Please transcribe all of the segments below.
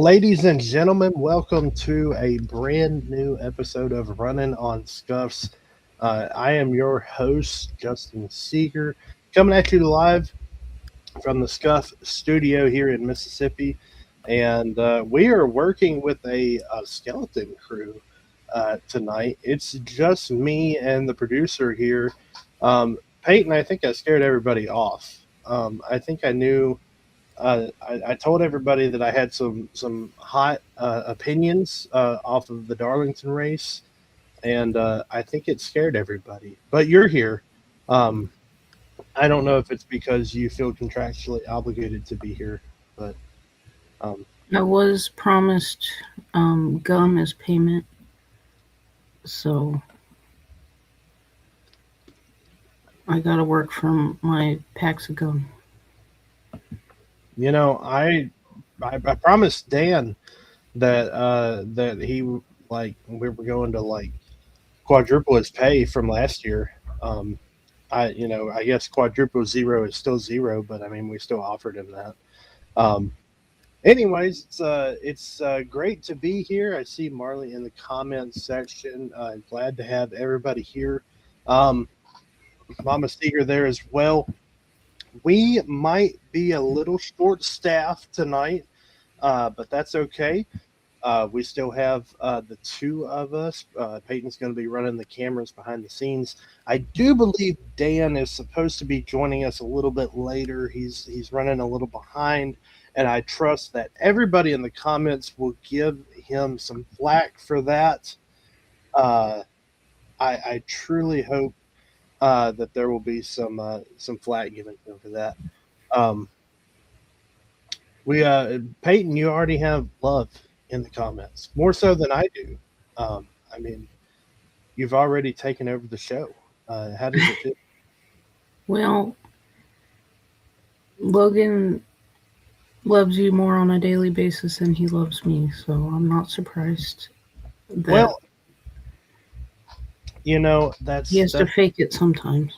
Ladies and gentlemen, welcome to a brand new episode of Runnin on Scuffs. I am your host, Justin Seeger, coming at you live from the Scuff studio here in Mississippi. And we are working with a skeleton crew tonight. It's just me and the producer here. Peyton, I think I scared everybody off. I think I knew I told everybody that I had some hot opinions off of the Darlington race, and I think it scared everybody. But you're here. Um, I don't know if it's because you feel contractually obligated to be here, but um, I was promised gum as payment, so I gotta work from my packs of gum. you know, I promised Dan that he like we were going to like quadruple his pay from last year. I guess quadruple zero is still zero, but I mean we still offered him that. Um, Anyways, it's great to be here. I see Marley in the comments section. Glad to have everybody here. Um, Mama Seeger there as well. We might be a little short staffed tonight, but that's okay. We still have the two of us. Peyton's going to be running the cameras behind the scenes. I do believe Dan is supposed to be joining us a little bit later. He's running a little behind, and I trust that everybody in the comments will give him some flack for that. Uh, I truly hope that there will be some flack given to him for that. Um, we Peyton, you already have love in the comments, more so than I do. I mean, you've already taken over the show. How does it feel? Well, Logan loves you more on a daily basis than he loves me, so I'm not surprised that Well, you know he has to that's fake it sometimes.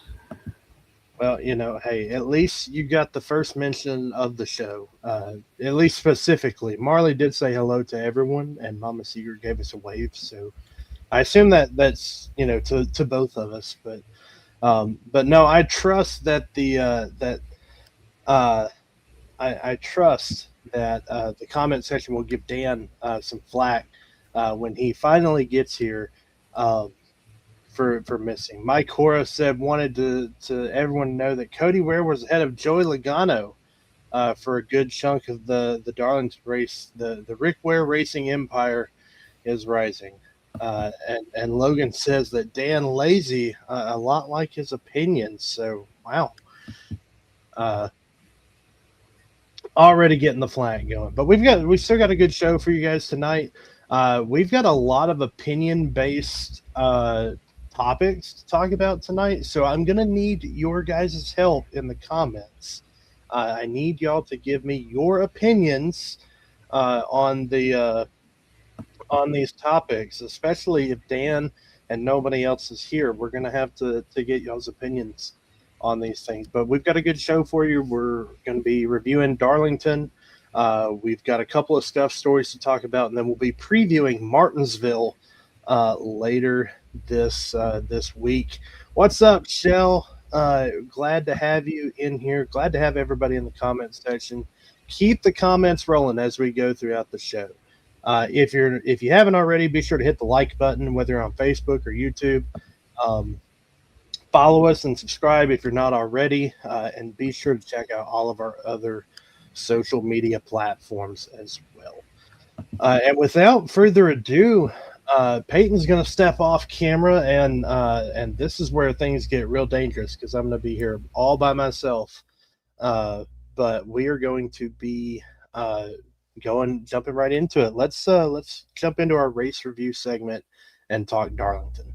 well, you know, hey, at least you got the first mention of the show. At least specifically, Marley did say hello to everyone, and Mama Seeger gave us a wave. So I assume that that's to both of us. But no, I trust that uh, I trust that the comment section will give Dan some flack when he finally gets here um, for missing. Mike Hora said wanted to everyone know that Cody Ware was ahead of Joey Logano for a good chunk of the Darlington race. The Rick Ware Racing Empire is rising. And Logan says that Dan lazy, a lot like his opinions. So wow, uh, already getting the flag going. But we still got a good show for you guys tonight. We've got a lot of opinion based topics to talk about tonight. So I'm gonna need your guys' help in the comments. I need y'all to give me your opinions on these topics, especially if Dan and nobody else is here. We're gonna have to get y'all's opinions on these things. But we've got a good show for you. We're going to be reviewing Darlington. We've got a couple of stuff stories to talk about, and then we'll be previewing Martinsville later this week. What's up, Shell? Glad to have you in here. Glad to have everybody in the comments section. Keep the comments rolling as we go throughout the show. If you haven't already, be sure to hit the like button, whether you're on Facebook or YouTube. Follow us and subscribe if you're not already, and be sure to check out all of our other social media platforms as well. And without further ado, Peyton's going to step off camera, and this is where things get real dangerous because I'm going to be here all by myself. But we are going to be jumping right into it. Let's jump into our race review segment and talk Darlington.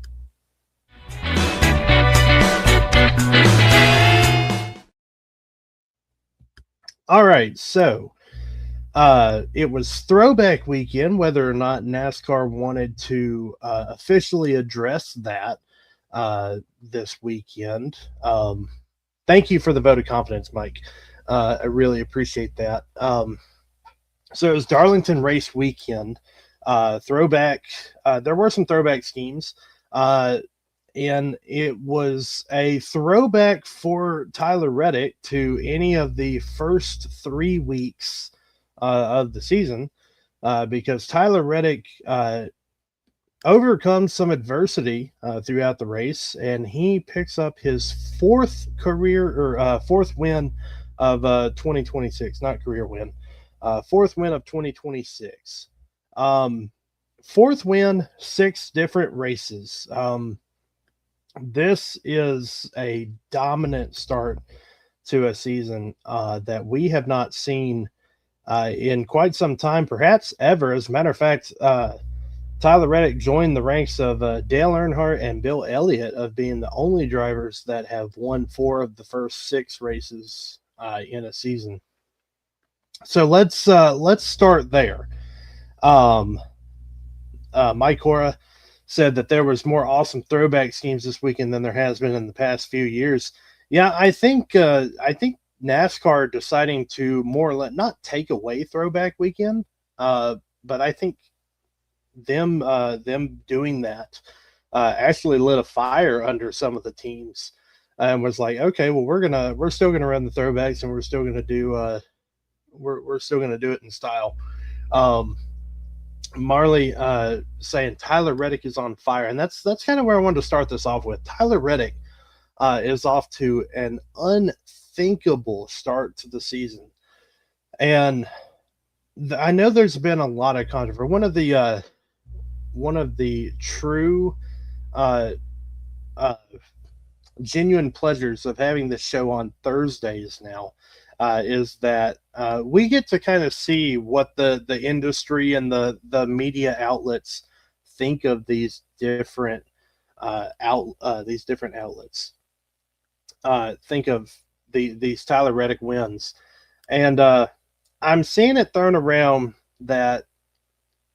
All right, so it was throwback weekend, whether or not NASCAR wanted to officially address that this weekend. Thank you for the vote of confidence, Mike. I really appreciate that. So it was Darlington race weekend. Throwback. There were some throwback schemes. And it was a throwback for Tyler Reddick to any of the first 3 weeks of the season, because Tyler Reddick overcomes some adversity throughout the race, and he picks up his fourth win of 2026, not career win, fourth win of 2026. Um, Fourth win, 6 different races. This is a dominant start to a season that we have not seen in quite some time, perhaps ever. As a matter of fact, Tyler Reddick joined the ranks of Dale Earnhardt and Bill Elliott of being the only drivers that have won 4 of the first 6 races in a season. So let's start there. Um, Mike Cora said that there was more awesome throwback schemes this weekend than there has been in the past few years. Yeah, I think NASCAR deciding to more or less not take away throwback weekend, but I think them doing that actually lit a fire under some of the teams, and was like, okay, well, we're still gonna run the throwbacks, and we're still gonna do we're still gonna do it in style. Um, Marley saying Tyler Reddick is on fire, and that's kind of where I wanted to start this off with. Tyler Reddick is off to an unthinkable start to the season, and I know there's been a lot of controversy. One of the true uh, uh, genuine pleasures of having this show on Thursdays now is that we get to kind of see what the industry and the media outlets think of these different outlets. Think of these Tyler Reddick wins, and I'm seeing it thrown around that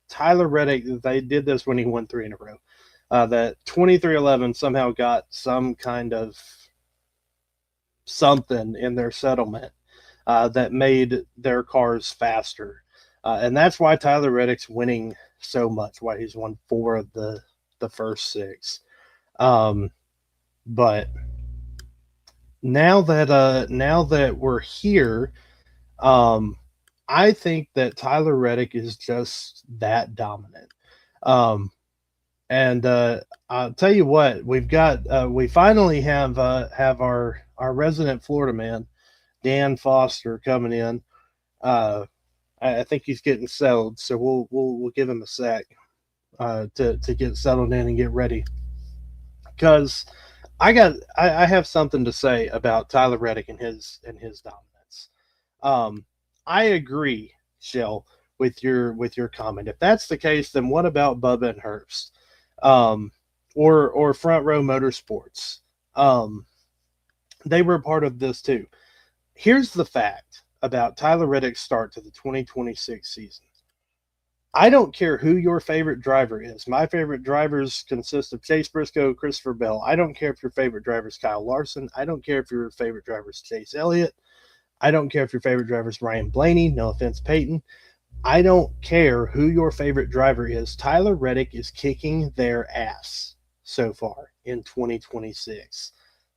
Tyler Reddick, they did this when he won 3 in a row. That 2311 somehow got some kind of something in their settlement that made their cars faster. And that's why Tyler Reddick's winning so much, why he's won 4 of the first 6. But now that we're here, I think that Tyler Reddick is just that dominant. And I'll tell you what, we finally have our resident Florida man, Dan Foster, coming in. I think he's getting settled, so we'll give him a sec to get settled in and get ready, because I have something to say about Tyler Reddick and his dominance. I agree, Shell, with your comment. If that's the case, then what about Bubba and Herbst, or Front Row Motorsports? They were a part of this too. Here's the fact about Tyler Reddick's start to the 2026 season. I don't care who your favorite driver is. My favorite drivers consist of Chase Briscoe, Christopher Bell. I don't care if your favorite driver is Kyle Larson. I don't care if your favorite driver is Chase Elliott. I don't care if your favorite driver is Ryan Blaney. No offense, Peyton. I don't care who your favorite driver is. Tyler Reddick is kicking their ass so far in 2026.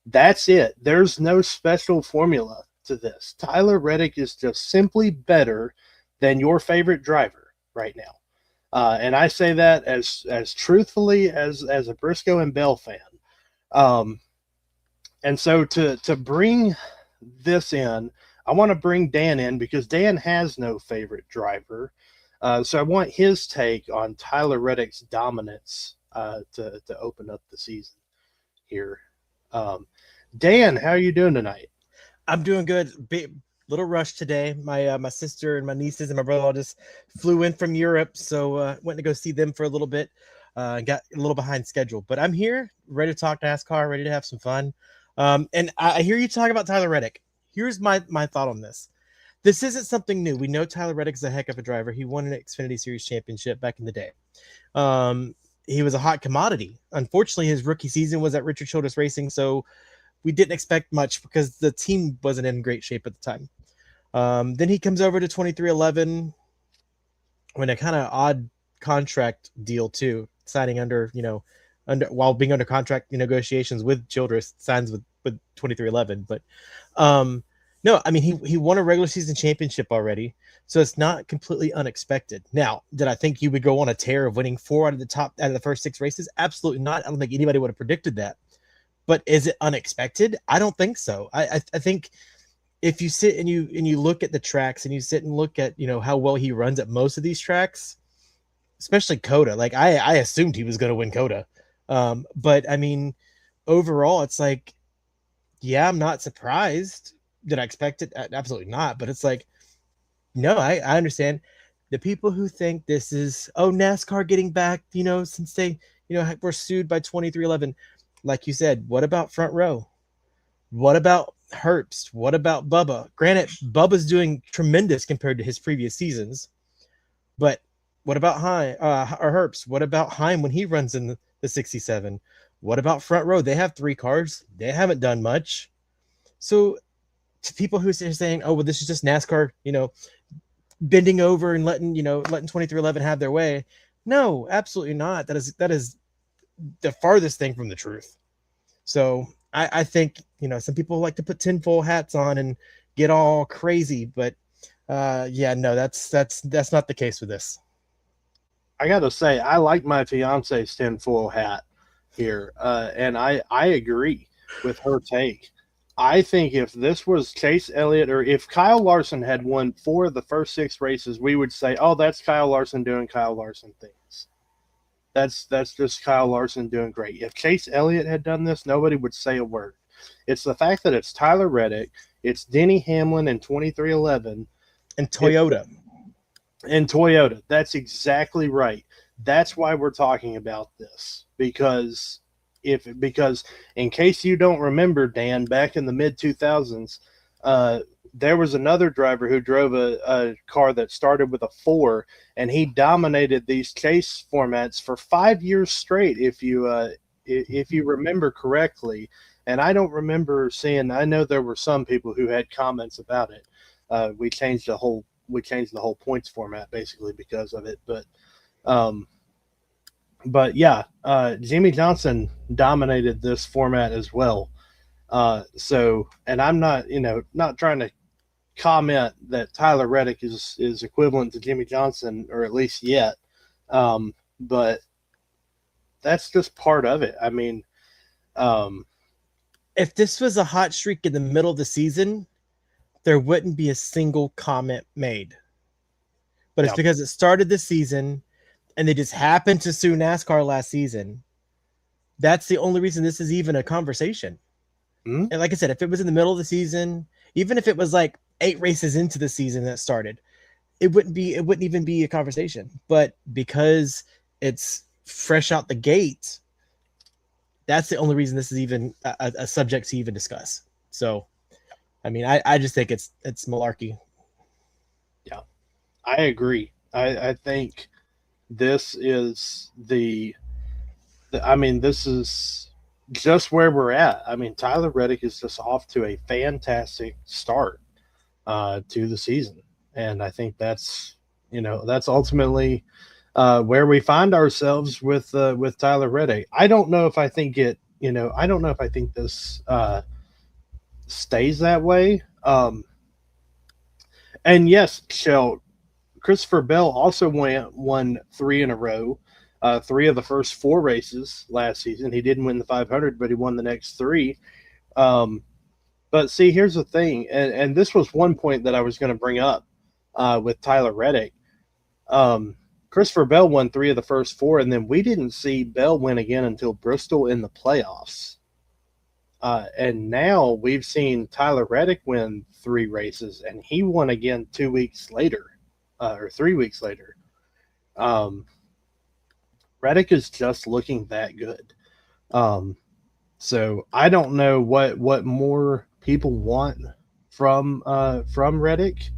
That's it. There's no special formula to this. Tyler Reddick is just simply better than your favorite driver right now. And I say that as truthfully as a Briscoe and Bell fan. And so to bring this in, I want to bring Dan in because Dan has no favorite driver. So I want his take on Tyler Reddick's dominance to open up the season here. Dan, how are you doing tonight? I'm doing good. Little rush today. My sister and my nieces and my brother all just flew in from Europe, so went to go see them for a little bit. Got a little behind schedule, but I'm here, ready to talk NASCAR, ready to have some fun. And I hear you talk about Tyler Reddick. Here's my thought on this. This isn't something new. We know Tyler Reddick is a heck of a driver. He won an Xfinity Series championship back in the day. He was a hot commodity. Unfortunately, his rookie season was at Richard Childress Racing, so we didn't expect much because the team wasn't in great shape at the time. Then he comes over to 2311, when a kind of odd contract deal too, signing under while being under contract negotiations with Childress, signs with 2311. But no, I mean he won a regular season championship already, so it's not completely unexpected. Now, did I think he would go on a tear of winning 4 out of the first 6 races? Absolutely not. I don't think anybody would have predicted that. But is it unexpected? I don't think so. I think if you sit and you look at the tracks and you sit and look at how well he runs at most of these tracks, especially Coda. Like I assumed he was going to win Coda, but I mean, overall, it's like, yeah, I'm not surprised. Did I expect it? Absolutely not. But it's like, no, I understand the people who think this is NASCAR getting back. Since they were sued by 2311. Like you said, what about Front Row? What about Herbst? What about Bubba? Granted, Bubba's doing tremendous compared to his previous seasons, but what about Herbst? What about Heim when he runs in the 67? What about Front Row? They have 3 cars. They haven't done much. So to people who are saying, oh, well, this is just NASCAR, bending over and letting 2311 have their way. No, absolutely not. That is the farthest thing from the truth. So I think, some people like to put tinfoil hats on and get all crazy, but yeah, no, that's not the case with this. I got to say, I like my fiance's tinfoil hat here, and I agree with her take. I think if this was Chase Elliott, or if Kyle Larson had won 4 of the first 6 races, we would say, oh, that's Kyle Larson doing Kyle Larson things. That's just Kyle Larson doing great. If Chase Elliott had done this, nobody would say a word. It's the fact that it's Tyler Reddick, it's Denny Hamlin in 2311. And Toyota. That's exactly right. That's why we're talking about this. Because in case you don't remember, Dan, back in the mid-2000s, there was another driver who drove a car that started with a 4, and he dominated these chase formats for 5 years straight, if you remember correctly. And I don't remember seeing. I know there were some people who had comments about it. We changed the whole points format basically because of it. But yeah, Jimmy Johnson dominated this format as well. So, and I'm not trying to comment that Tyler Reddick is equivalent to Jimmy Johnson, or at least yet. But that's just part of it. I mean, if this was a hot streak in the middle of the season, there wouldn't be a single comment made. But it's because it started the season and they just happened to sue NASCAR last season. That's the only reason this is even a conversation. Mm-hmm. And like I said, if it was in the middle of the season, even if it was like 8 races into the season that started, it wouldn't even be a conversation. But because it's fresh out the gate, that's the only reason this is even a subject to even discuss. So, I mean, I just think it's malarkey. Yeah, I agree. I think this is this is just where we're at. I mean, Tyler Reddick is just off to a fantastic start to the season. And I think that's ultimately where we find ourselves with Tyler Reddick. I don't know if I think this stays that way. And yes, Shell, Christopher Bell also won 3 in a row, 3 of the first 4 races last season. He didn't win the 500, but he won the next 3. But see, here's the thing, and this was one point that I was going to bring up with Tyler Reddick. Christopher Bell won 3 of the first 4, and then we didn't see Bell win again until Bristol in the playoffs. And now we've seen Tyler Reddick win 3 races, and he won again 2 weeks later, or 3 weeks later. Reddick is just looking that good. So I don't know what more people want from Reddick,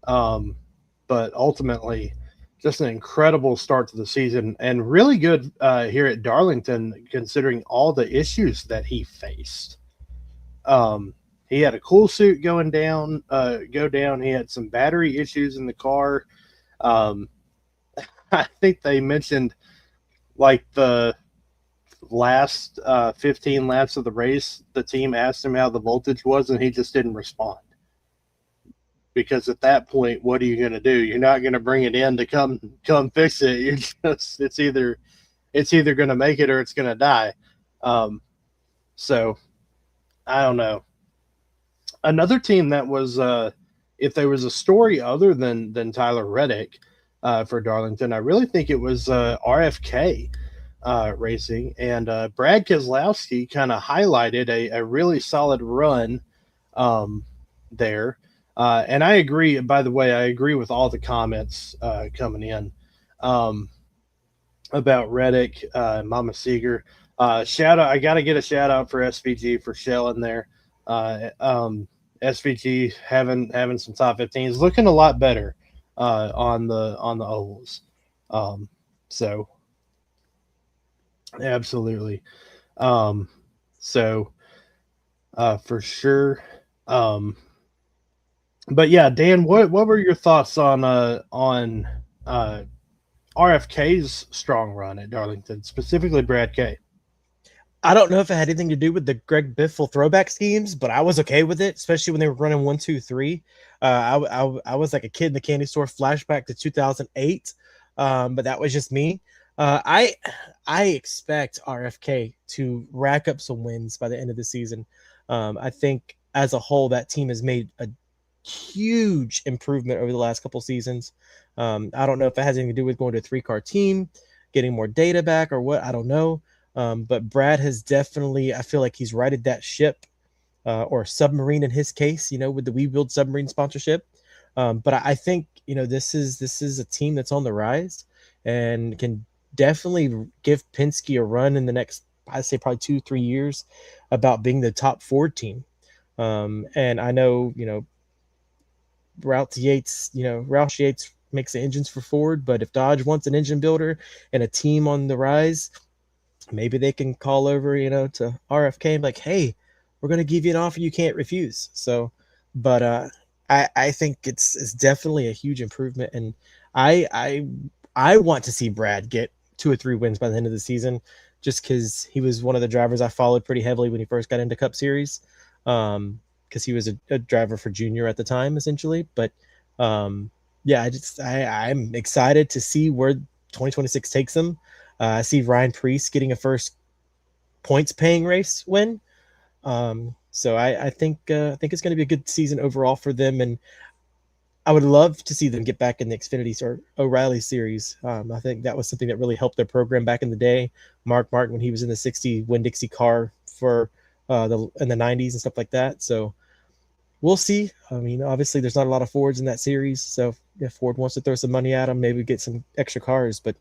but ultimately, just an incredible start to the season, and really good here at Darlington, considering all the issues that he faced. He had a cool suit go down. He had some battery issues in the car. I think they mentioned like the last 15 laps of the race, the team asked him how the voltage was, and he just didn't respond. Because at that point, what are you going to do? You're not going to bring it in to come fix it. You're just it's either going to make it or it's going to die. So I don't know. Another team that was, if there was a story other than Tyler Reddick for Darlington, I really think it was RFK Racing, and Brad Keselowski kind of highlighted a really solid run there. And I agree, by the way, I agree with all the comments coming in about Reddick, Mama Seeger. Shout out, I got to get a shout out for SVG for shelling there. SVG having some top 15s, looking a lot better on the ovals. So absolutely. So for sure. But yeah, Dan, what were your thoughts on RFK's strong run at Darlington, specifically Brad K? I don't know if it had anything to do with the Greg Biffle throwback schemes, but I was okay with it, especially when they were running 1, 2, 3. I was like a kid in the candy store, flashback to 2008, but that was just me. I expect RFK to rack up some wins by the end of the season. I think as a whole, that team has made a huge improvement over the last couple seasons. I don't know if it has anything to do with going to a 3-car team, getting more data back or what, I don't know. But Brad has definitely, I feel like he's righted that ship or submarine in his case, with the We Build Submarine sponsorship. But I think, this is a team that's on the rise and can definitely give Penske a run in the next, I'd say probably 2-3 years about being the top Ford team. And I know, Roush Yates makes the engines for Ford, but if Dodge wants an engine builder and a team on the rise, maybe they can call over, to RFK and be like, hey, we're going to give you an offer you can't refuse. So, but I think it's definitely a huge improvement. And I want to see Brad get 2 or 3 wins by the end of the season, just because he was one of the drivers I followed pretty heavily when he first got into Cup Series. Because he was a driver for Junior at the time, essentially. But yeah, I'm excited to see where 2026 takes him. I see Ryan Preece getting a first points paying race win. So I think it's going to be a good season overall for them, and I would love to see them get back in the Xfinity or O'Reilly series. I think that was something that really helped their program back in the day. Mark Martin, when he was in the 60 Winn-Dixie car for in the 90s and stuff like that. So we'll see. I mean, obviously there's not a lot of Fords in that series. So if Ford wants to throw some money at them, maybe get some extra cars. But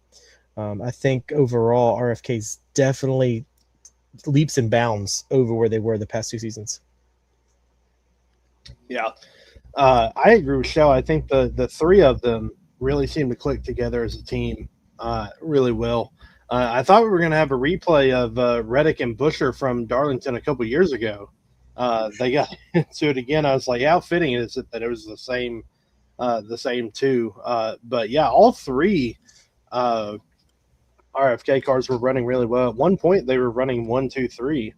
I think overall RFK's definitely leaps and bounds over where they were the past 2 seasons. Yeah. I agree with Shell. I think the 3 of them really seem to click together as a team really well. I thought we were going to have a replay of Reddick and Busher from Darlington a couple years ago. They got into it again. I was like, how fitting is it that it was the same 2? But yeah, all 3 RFK cars were running really well. At one point, they were running 1, 2, 3,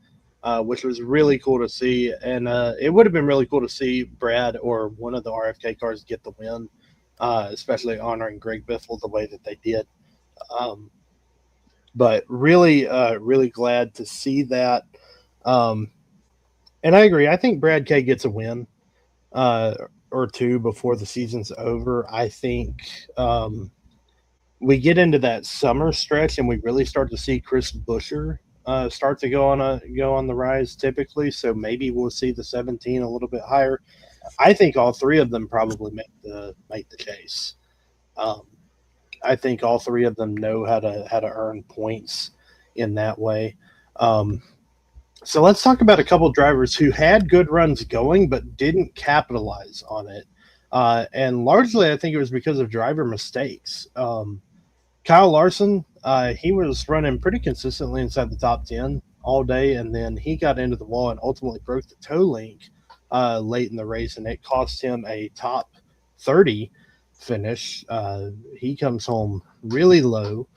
which was really cool to see. And it would have been really cool to see Brad or one of the RFK cars get the win, especially honoring Greg Biffle the way that they did. But really, really glad to see that. And I agree. I think Brad K gets a win or 2 before the season's over. I think we get into that summer stretch and we really start to see Chris Buescher start to go on the rise typically. So maybe we'll see the 17 a little bit higher. I think all 3 of them probably make the chase. I think all 3 of them know how to earn points in that way. So let's talk about a couple drivers who had good runs going but didn't capitalize on it. And largely, I think it was because of driver mistakes. Kyle Larson, he was running pretty consistently inside the top 10 all day, and then he got into the wall and ultimately broke the toe link late in the race, and it cost him a top 30 finish. He comes home really low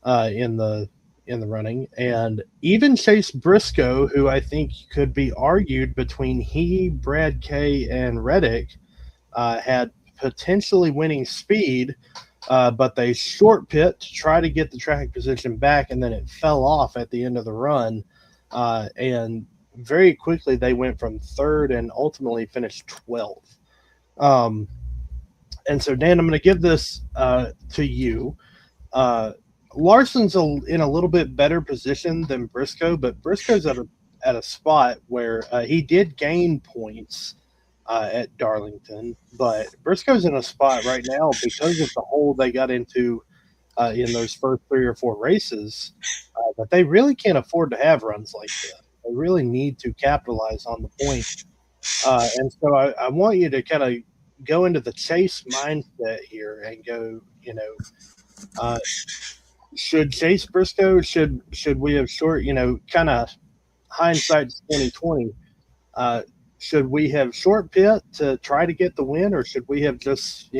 in the running, and even Chase Briscoe, who I think could be argued between he, Brad K, and Reddick, had potentially winning speed, but they short pit to try to get the track position back, and then it fell off at the end of the run, and very quickly they went from third and ultimately finished 12th. And so, Dan, I'm going to give this to you. Larson's in a little bit better position than Briscoe, but Briscoe's at a spot where he did gain points at Darlington, but Briscoe's in a spot right now because of the hole they got into in those first 3 or 4 races that they really can't afford to have runs like this. They really need to capitalize on the point. And so I want you to kind of go into the chase mindset here and go, should Chase Briscoe, should we have short, kind of hindsight's 2020, should we have short pit to try to get the win, or should we have just,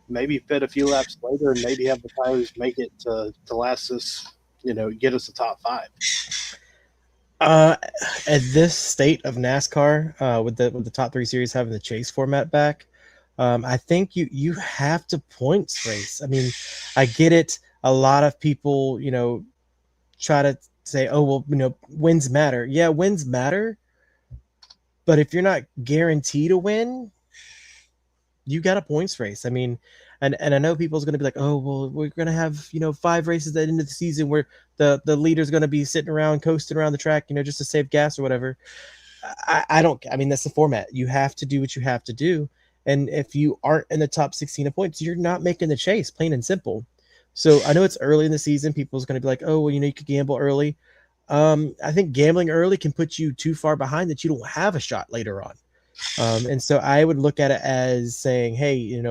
maybe fit a few laps later and maybe have the tires make it to last us, get us the top 5? At this state of NASCAR, with the top 3 series having the chase format back, I think you have to points race. I mean, I get it. A lot of people, try to say, oh, well, wins matter. Yeah, wins matter. But if you're not guaranteed a win, you got a points race. I mean, and I know people's going to be like, oh, well, we're going to have, 5 races at the end of the season where the leader's going to be sitting around, coasting around the track, just to save gas or whatever. I mean, that's the format. You have to do what you have to do. And if you aren't in the top 16 of points, you're not making the chase, plain and simple. So I know it's early in the season. People's going to be like, oh, well, you could gamble early. I think gambling early can put you too far behind that you don't have a shot later on. And so I would look at it as saying, hey,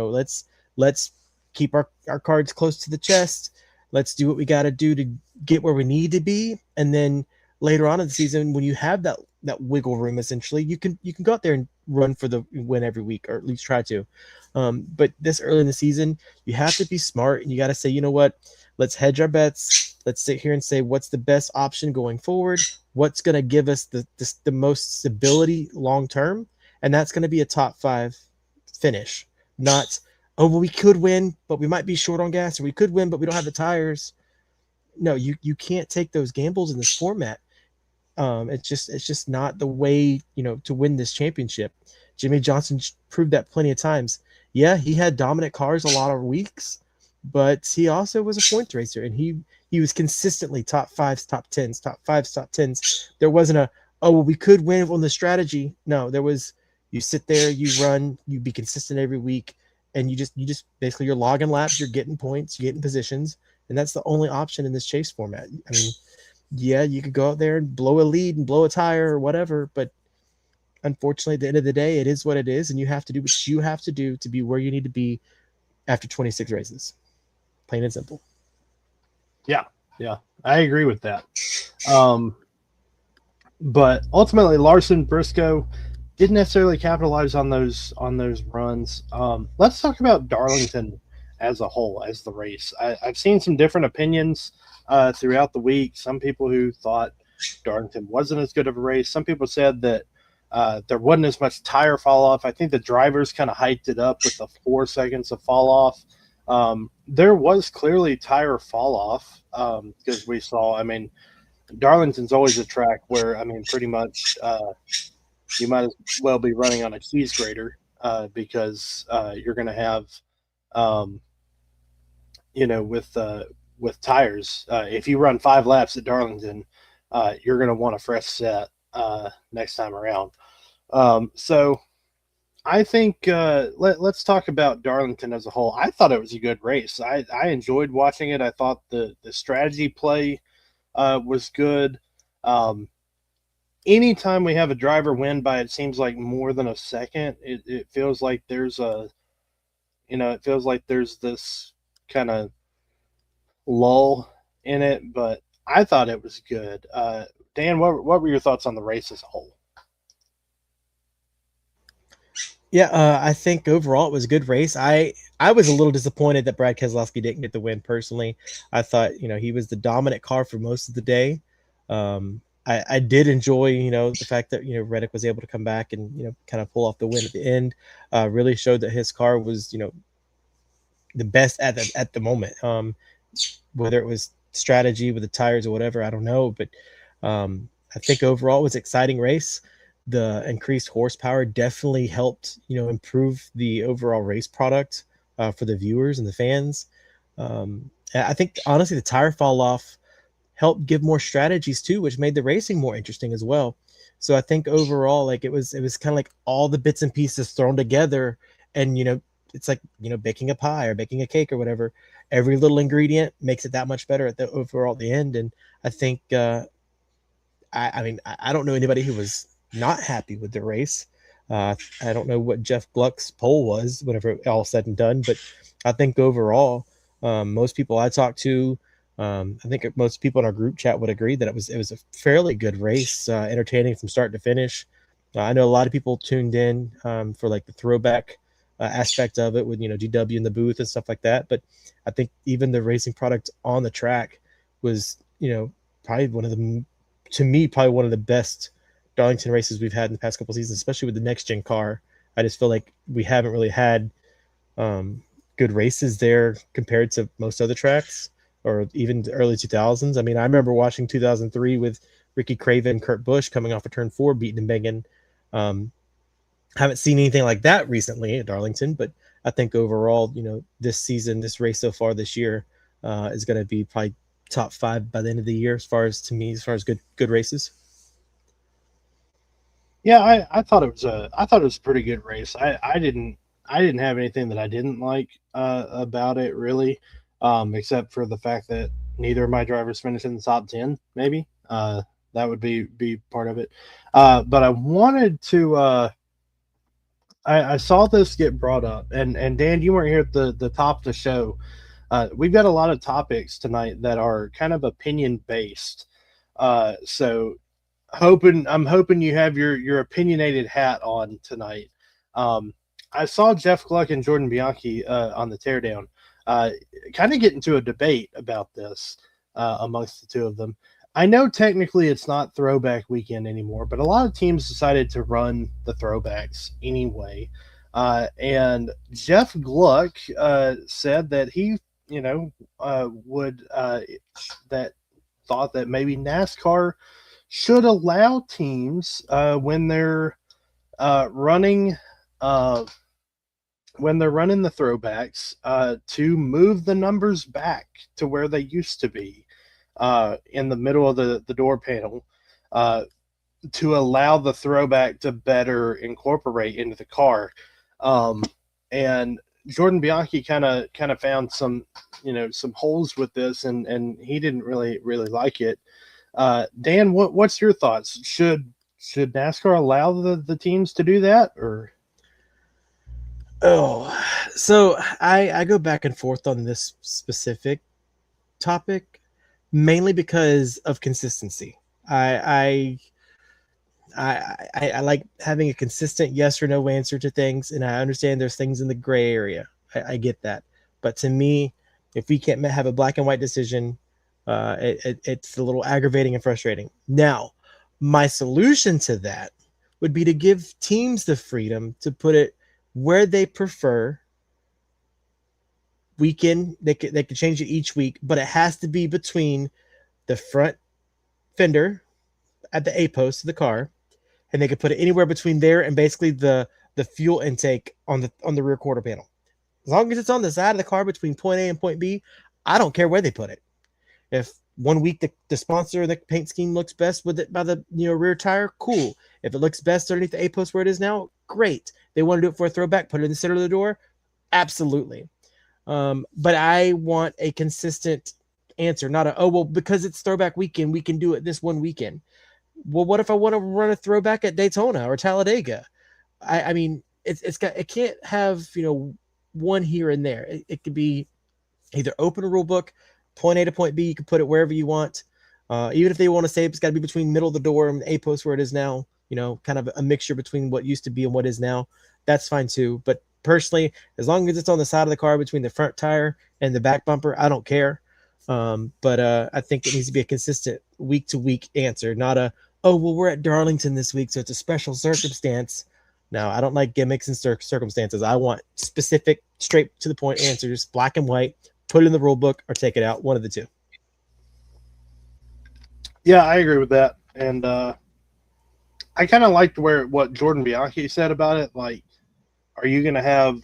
let's keep our cards close to the chest. Let's do what we got to do to get where we need to be. And then later on in the season, when you have that wiggle room, essentially, you can go out there and run for the win every week, or at least try to. But this early in the season, you have to be smart, and you got to say, you know what, let's hedge our bets. Let's sit here and say, what's the best option going forward? What's going to give us the most stability long term? And that's going to be a top 5 finish. Not, oh, well, we could win, but we might be short on gas, or we could win, but we don't have the tires. No, you can't take those gambles in this format. It's just not the way, to win this championship. Jimmy Johnson proved that plenty of times. Yeah, he had dominant cars a lot of weeks, but he also was a point racer, and he was consistently top 5s, top 10s, top 5s, top 10s. There wasn't a, oh, well, we could win on the strategy. No, there was, you sit there, you run, you be consistent every week, and you just basically, you're logging laps, you're getting points, you're getting positions, and that's the only option in this chase format. I mean, yeah, you could go out there and blow a lead and blow a tire or whatever, but unfortunately, at the end of the day, it is what it is, and you have to do what you have to do to be where you need to be after 26 races. Plain and simple. Yeah, I agree with that. But ultimately, Larson, Briscoe didn't necessarily capitalize on those runs. Let's talk about Darlington as a whole, as the race. I've seen some different opinions throughout the week. Some people who thought Darlington wasn't as good of a race. Some people said that there wasn't as much tire fall off. I think the drivers kind of hyped it up with the 4 seconds of fall off. There was clearly tire fall off because we saw, I mean, Darlington's always a track where, I mean, pretty much you might as well be running on a cheese grater because you're going to have, with tires, if you run 5 laps at Darlington, you're going to want a fresh set next time around. So I think let's talk about Darlington as a whole. I thought it was a good race. I enjoyed watching it. I thought the strategy play was good. Anytime we have a driver win by, it seems like more than a second, it feels like there's this kind of lull in it, but I thought it was good. Dan, what were your thoughts on the race as a whole? Yeah, I think overall it was a good race. I I was a little disappointed that Brad Keselowski didn't get the win personally. I thought, he was the dominant car for most of the day. I did enjoy, the fact that, Reddick was able to come back and, kind of pull off the win at the end. Really showed that his car was, the best at the moment. Whether it was strategy with the tires or whatever, I don't know. But I think overall it was an exciting race. The increased horsepower definitely helped, improve the overall race product for the viewers and the fans. I think honestly the tire fall off helped give more strategies too, which made the racing more interesting as well. So I think overall, like it was kind of like all the bits and pieces thrown together, and it's like baking a pie or baking a cake or whatever. Every little ingredient makes it that much better at the overall at the end. And I think I mean I don't know anybody who was not happy with the race. I don't know what Jeff Gluck's poll was whenever all said and done, but I think overall, most people I talked to, I think most people in our group chat would agree that it was a fairly good race, entertaining from start to finish. I know a lot of people tuned in for like the throwback aspect of it with GW in the booth and stuff like that. But I think even the racing product on the track was probably probably one of the best Darlington races we've had in the past couple seasons, especially with the next gen car. I just feel like we haven't really had good races there compared to most other tracks, or even the early 2000s. I mean, I remember watching 2003 with Ricky Craven, Kurt Busch coming off of turn 4, beating and banging. Haven't seen anything like that recently at Darlington, but I think overall, this season, this race so far this year is going to be probably top 5 by the end of the year as far as good races. Yeah, I thought it was a pretty good race. I didn't have anything that I didn't like about it really, except for the fact that neither of my drivers finished in the top 10. Maybe that would be part of it. But I wanted to. I saw this get brought up, and Dan, you weren't here at the top of the show. We've got a lot of topics tonight that are kind of opinion based. So I'm hoping you have your opinionated hat on tonight. I saw Jeff Gluck and Jordan Bianchi on the teardown kind of get into a debate about this amongst the two of them. I know technically it's not throwback weekend anymore, but a lot of teams decided to run the throwbacks anyway. And Jeff Gluck said that he, would that thought that maybe NASCAR should allow teams when they're running the throwbacks to move the numbers back to where they used to be in the middle of the door panel to allow the throwback to better incorporate into the car. And Jordan Bianchi kind of found some holes with this, and he didn't really like it. Dan, what's your thoughts? Should NASCAR allow the teams to do that, or? Oh, so I go back and forth on this specific topic, mainly because of consistency. I like having a consistent yes or no answer to things, and I understand there's things in the gray area. I get that, but to me, if we can't have a black and white decision, it's a little aggravating and frustrating. Now, my solution to that would be to give teams the freedom to put it where they prefer. Weekend, they could change it each week, but it has to be between the front fender at the A post of the car, and they could put it anywhere between there and basically the fuel intake on the rear quarter panel. As long as it's on the side of the car between point A and point B, I don't care where they put it. If one week the sponsor, the paint scheme looks best with it by the rear tire, cool. If it looks best underneath the A post where it is now, great. They want to do it for a throwback, put it in the center of the door, absolutely. But I want a consistent answer, not because it's throwback weekend, we can do it this one weekend. Well, what if I want to run a throwback at Daytona or Talladega? I mean, it can't have one here and there. It could be either open a rule book, point A to point B. You can put it wherever you want. Even if they want to say it's got to be between middle of the door and the A post where it is now, kind of a mixture between what used to be and what is now. That's fine too. But personally, as long as it's on the side of the car between the front tire and the back bumper, I don't care. But I think it needs to be a consistent week to week answer, not a, oh, well, we're at Darlington this week, so it's a special circumstance. No, I don't like gimmicks and circumstances. I want specific, straight to the point answers, black and white, put it in the rule book or take it out, one of the two. Yeah, I agree with that. And I kind of liked what Jordan Bianchi said about it. Like, are you going to have,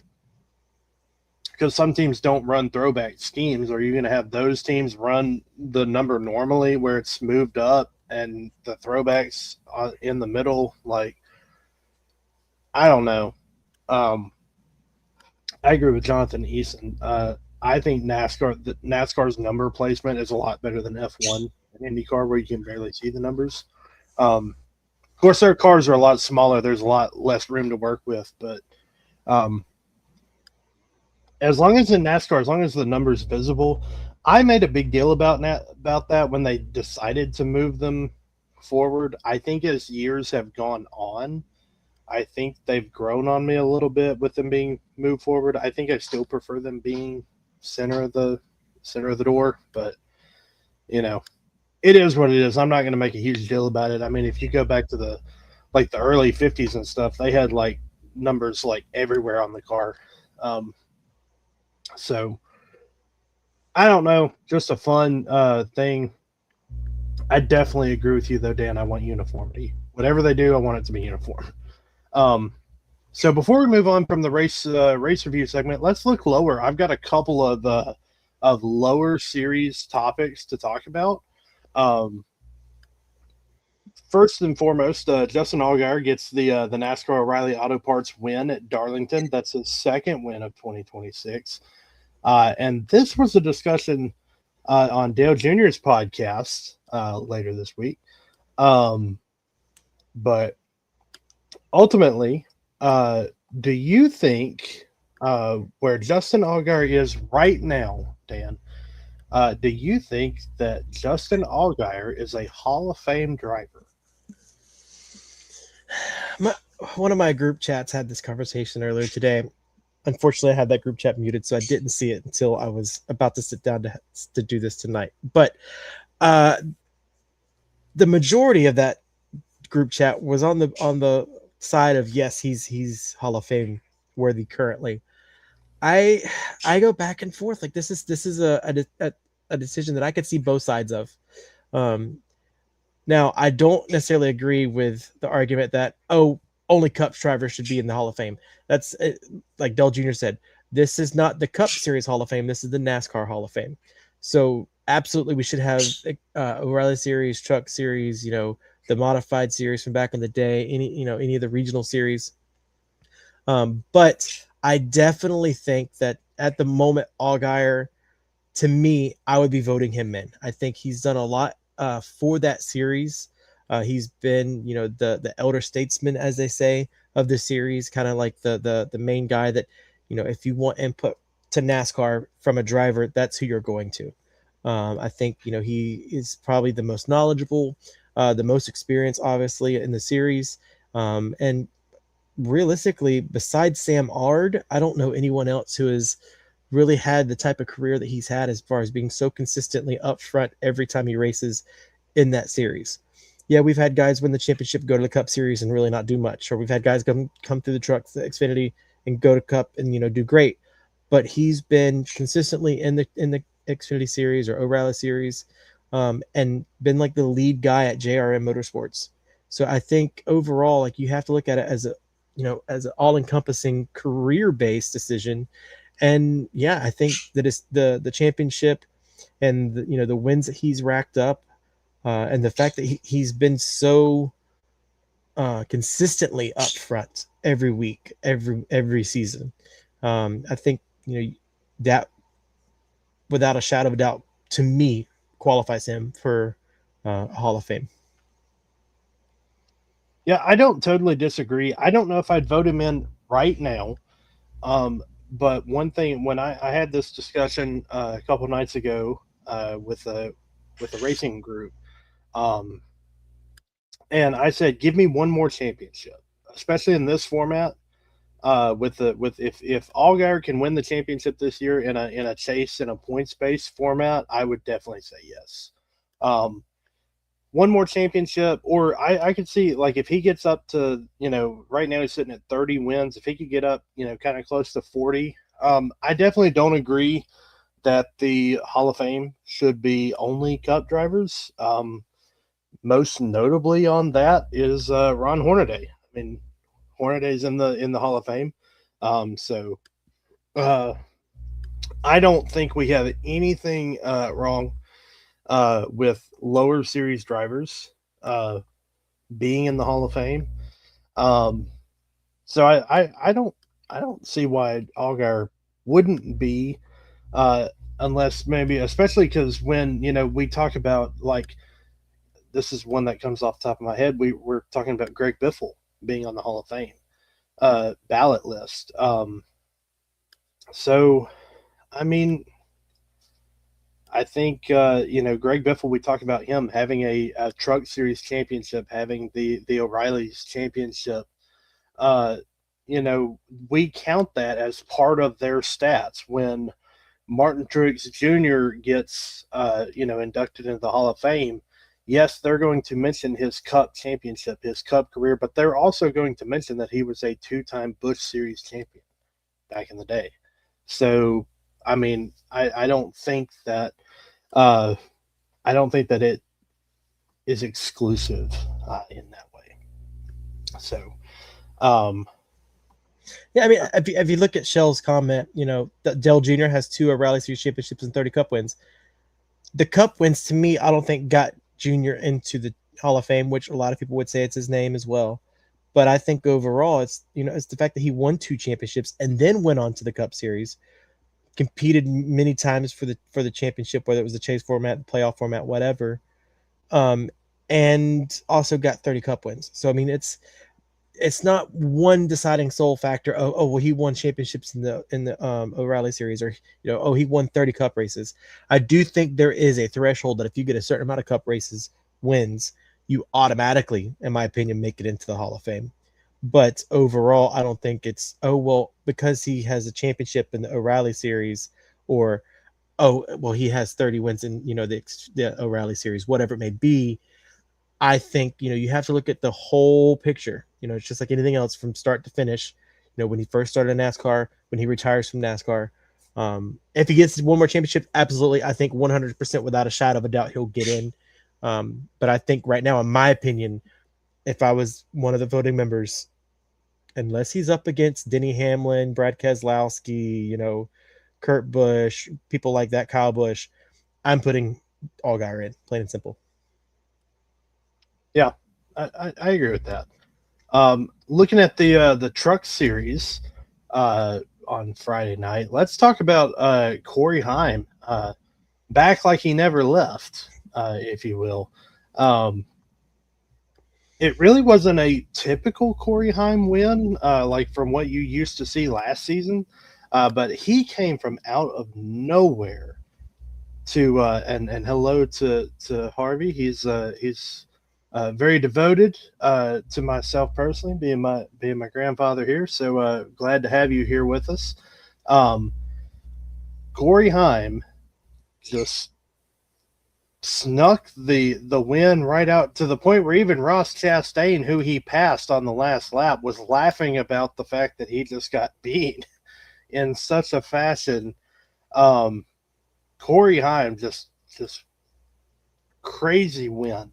because some teams don't run throwback schemes, are you going to have those teams run the number normally where it's moved up and the throwbacks in the middle? Like, I don't know. I agree with Jonathan Eason. I think NASCAR's number placement is a lot better than F1 and IndyCar, where you can barely see the numbers. Of course, their cars are a lot smaller. There's a lot less room to work with, but as long as in NASCAR, as long as the number's visible, I made a big deal about that when they decided to move them forward. I think as years have gone on, I think they've grown on me a little bit with them being moved forward. I think I still prefer them being center of the door, but it is what it is. I'm not going to make a huge deal about it. I mean, if you go back to the early 50s and stuff, they had like numbers like everywhere on the car. So I don't know, just a fun thing. I definitely agree with you though, Dan. I want uniformity. Whatever they do, I want it to be uniform. So before we move on from the race review segment, let's look lower. I've got a couple of lower series topics to talk about. First and foremost, Justin Allgaier gets the NASCAR O'Reilly Auto Parts win at Darlington. That's his second win of 2026. And this was a discussion on Dale Jr.'s podcast later this week. But ultimately, do you think where Justin Allgaier is right now, Dan, do you think that Justin Allgaier is a Hall of Fame driver? One of my group chats had this conversation earlier today. Unfortunately, I had that group chat muted, so I didn't see it until I was about to sit down to do this tonight. But the majority of that group chat was on the side of yes, he's Hall of Fame worthy currently. I go back and forth. Like this is a decision that I could see both sides of. Now I don't necessarily agree with the argument that only Cup drivers should be in the Hall of Fame. That's like Dale Jr. said. This is not the Cup Series Hall of Fame. This is the NASCAR Hall of Fame. So absolutely, we should have O'Reilly Series, Truck Series. The modified series from back in the day. Any of the regional series. But I definitely think that at the moment, Allgaier, to me, I would be voting him in. I think he's done a lot for that series. He's been, the elder statesman, as they say, of the series, kind of like the main guy that, if you want input to NASCAR from a driver, that's who you're going to. I think, he is probably the most knowledgeable, the most experienced, obviously, in the series. And realistically, besides Sam Ard, I don't know anyone else who has really had the type of career that he's had as far as being so consistently up front every time he races in that series. Yeah, we've had guys win the championship, go to the Cup Series and really not do much, or we've had guys come through the trucks, the Xfinity, and go to Cup and do great. But he's been consistently in the Xfinity Series or O'Reilly Series, and been like the lead guy at JRM Motorsports. So I think overall, like you have to look at it as as an all-encompassing career-based decision. And yeah, I think that it's the championship and the wins that he's racked up, and the fact that he's been so consistently up front every week, every season. I think that without a shadow of a doubt, to me, qualifies him for Hall of Fame. Yeah, I don't totally disagree. I don't know if I'd vote him in right now. But one thing, when I had this discussion a couple nights ago with a racing group, and I said, give me one more championship, especially in this format. with if Allgaier can win the championship this year in a chase in a points based format, I would definitely say yes. One more championship, or I could see like if he gets up to right now he's sitting at 30 wins. If he could get up kind of close to 40, I definitely don't agree that the Hall of Fame should be only Cup drivers. Most notably on that is Ron Hornaday. I mean, Hornaday's in the Hall of Fame. So I don't think we have anything wrong with lower series drivers being in the Hall of Fame. So I don't see why Allgaier wouldn't be unless maybe, especially because when we talk about, like, this is one that comes off the top of my head, we're talking about Greg Biffle being on the Hall of Fame ballot list. So I mean, I think Greg Biffle. We talk about him having a Truck Series championship, having the O'Reilly's championship. We count that as part of their stats when Martin Truex Jr. gets inducted into the Hall of Fame. Yes, they're going to mention his Cup championship, his Cup career, but they're also going to mention that he was a 2-time Busch Series champion back in the day. So, I mean, I don't think that it is exclusive in that way. So, yeah, I mean, if you look at Shell's comment, Dale Jr. has 2 O'Reilly Series championships and 30 Cup wins. The Cup wins, to me, I don't think got Jr. into the Hall of Fame, which a lot of people would say it's his name as well. But I think overall, it's the fact that he won 2 championships and then went on to the Cup Series, competed many times for the championship, whether it was the chase format, the playoff format, whatever, and also got 30 Cup wins. So I mean, it's not one deciding sole factor. Well, he won championships in the O'Reilly Series, or he won 30 Cup races. I do think there is a threshold that if you get a certain amount of Cup races wins, you automatically, in my opinion, make it into the Hall of Fame. But overall, I don't think it's because he has a championship in the O'Reilly Series, or he has 30 wins in the O'Reilly Series, whatever it may be. I think you have to look at the whole picture. It's just like anything else from start to finish. When he first started in NASCAR, when he retires from NASCAR, if he gets one more championship, absolutely, I think 100% without a shadow of a doubt he'll get in. But I think right now, in my opinion, if I was one of the voting members, unless he's up against Denny Hamlin, Brad Keselowski, Kurt Busch, people like that, Kyle Busch, I'm putting Allgaier in, plain and simple. Yeah, I agree with that. Looking at the Truck Series on Friday night, let's talk about Corey Heim, back like he never left, if you will. It really wasn't a typical Corey Heim win, like from what you used to see last season, but he came from out of nowhere to and hello to Harvey. He's very devoted to myself personally, being my grandfather here. So glad to have you here with us. Corey Heim just snuck the win right out to the point where even Ross Chastain, who he passed on the last lap, was laughing about the fact that he just got beat in such a fashion. Corey Heim just crazy win.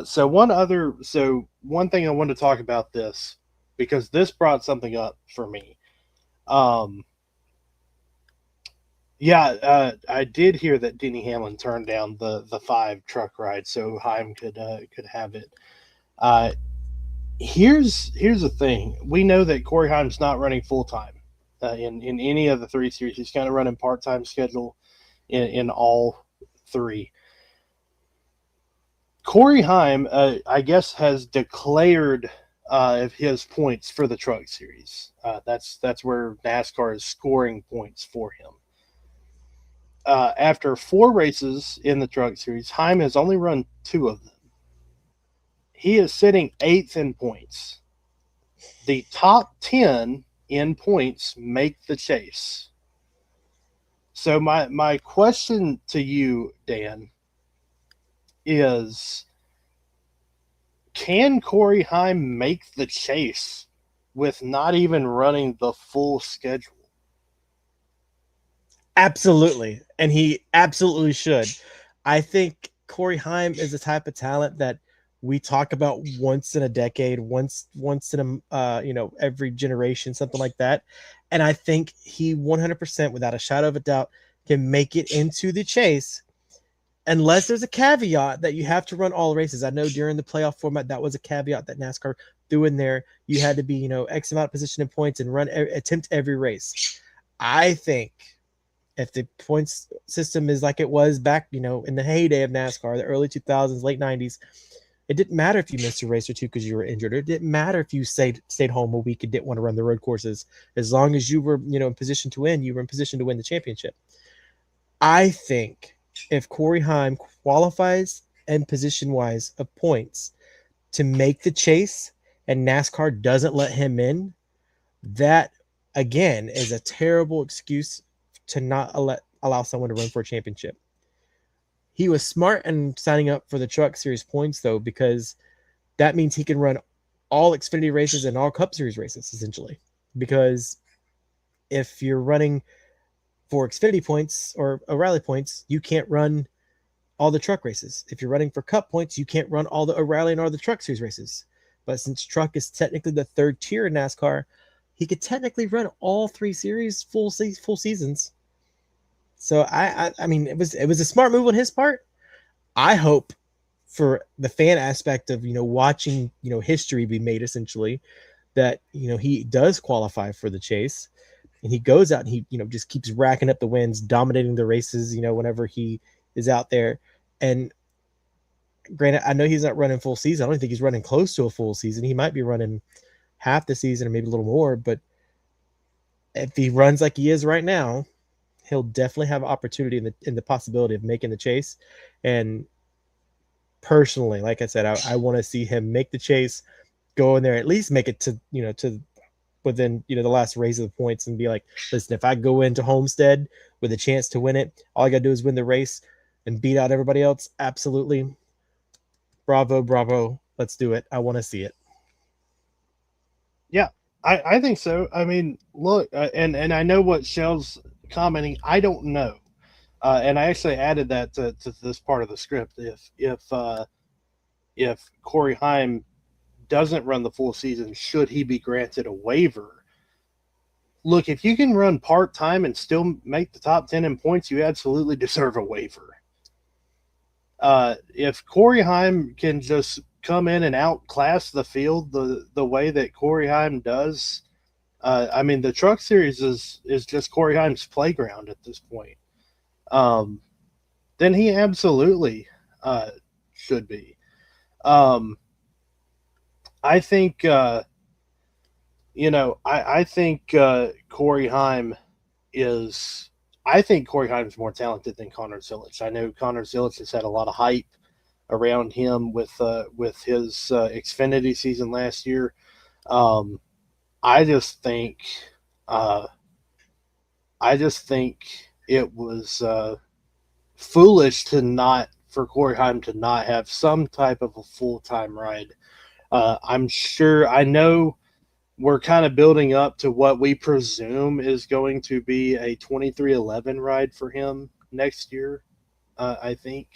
So one thing I wanted to talk about this, because this brought something up for me. I did hear that Denny Hamlin turned down the 5 truck ride so Heim could have it. Here's the thing. We know that Corey Heim's not running full time in any of the 3 series. He's kind of running part-time schedule in all 3. Corey Heim, I guess, has declared his points for the Truck Series. That's where NASCAR is scoring points for him. After 4 races in the Truck Series, Heim has only run 2 of them. He is sitting 8th in points. The top 10 in points make the chase. So my question to you, Dan, is can Corey Heim make the chase with not even running the full schedule? Absolutely. And he absolutely should. I think Corey Heim is the type of talent that we talk about once in a decade, once in a every generation, something like that. And I think he 100%, without a shadow of a doubt, can make it into the chase, unless there's a caveat that you have to run all races. I know during the playoff format that was a caveat that NASCAR threw in there. You had to be X amount of position in points and attempt every race. I think if the points system is like it was back, in the heyday of NASCAR, the early 2000s, late 90s, it didn't matter if you missed a race or two because you were injured. It didn't matter if you stayed home a week and didn't want to run the road courses. As long as you were, in position to win, you were in position to win the championship. I think if Corey Heim qualifies and position-wise of points to make the chase and NASCAR doesn't let him in, that, again, is a terrible excuse to not allow someone to run for a championship. He was smart in signing up for the Truck Series points, though, because that means he can run all Xfinity races and all Cup Series races, essentially. Because if you're running for Xfinity points or O'Reilly points, you can't run all the truck races. If you're running for Cup points, you can't run all the O'Reilly and all the Truck Series races. But since Truck is technically the third tier in NASCAR, he could technically run all three series full seasons. So I mean, it was a smart move on his part. I hope for the fan aspect of watching history be made, essentially, that he does qualify for the chase and he goes out and he just keeps racking up the wins, dominating the races whenever he is out there. And granted, I know he's not running full season. I don't think he's running close to a full season. He might be running half the season or maybe a little more, but if he runs like he is right now, he'll definitely have opportunity in the possibility of making the chase. And personally, like I said, I want to see him make the chase, go in there, at least make it to within the last race of the points, and be like, listen, if I go into Homestead with a chance to win it, all I gotta do is win the race and beat out everybody else. Absolutely. Bravo. Let's do it. I want to see it. Yeah, I think so. I mean, look, and I know what Shell's commenting. I don't know, and I actually added that to this part of the script. If Corey Heim doesn't run the full season, should he be granted a waiver? Look, if you can run part-time and still make the top 10 in points, you absolutely deserve a waiver. If Corey Heim can just come in and outclass the field the way that Corey Heim does, I mean, the Truck Series is just Corey Heim's playground at this point. Then he absolutely should be. I think, I think Corey Heim is. I think Corey Heim is more talented than Connor Zilisch. I know Connor Zilisch has had a lot of hype around him with his Xfinity season last year. I just think it was foolish for Corey Heim to not have some type of a full-time ride. I know we're kind of building up to what we presume is going to be a 2311 ride for him next year, I think.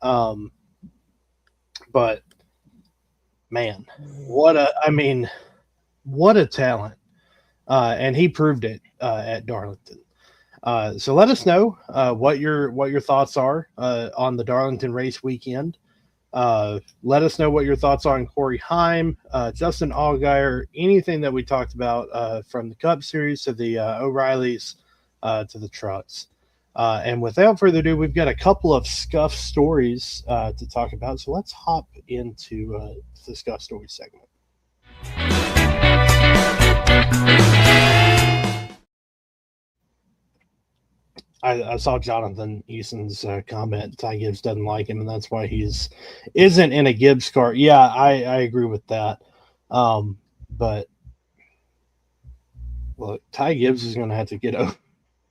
But man, what a talent. And he proved it at Darlington. So let us know what your thoughts are on the Darlington race weekend. Let us know what your thoughts are on Corey Heim, Justin Allgaier, anything that we talked about from the Cup Series to the O'Reillys to the trucks. And without further ado, we've got a couple of Scuff stories to talk about. So let's hop into the Scuff Stories segment. I saw Jonathan Eason's comment. Ty Gibbs doesn't like him, and that's why isn't in a Gibbs car. Yeah, I agree with that. But Look, Ty Gibbs is going to have to get over.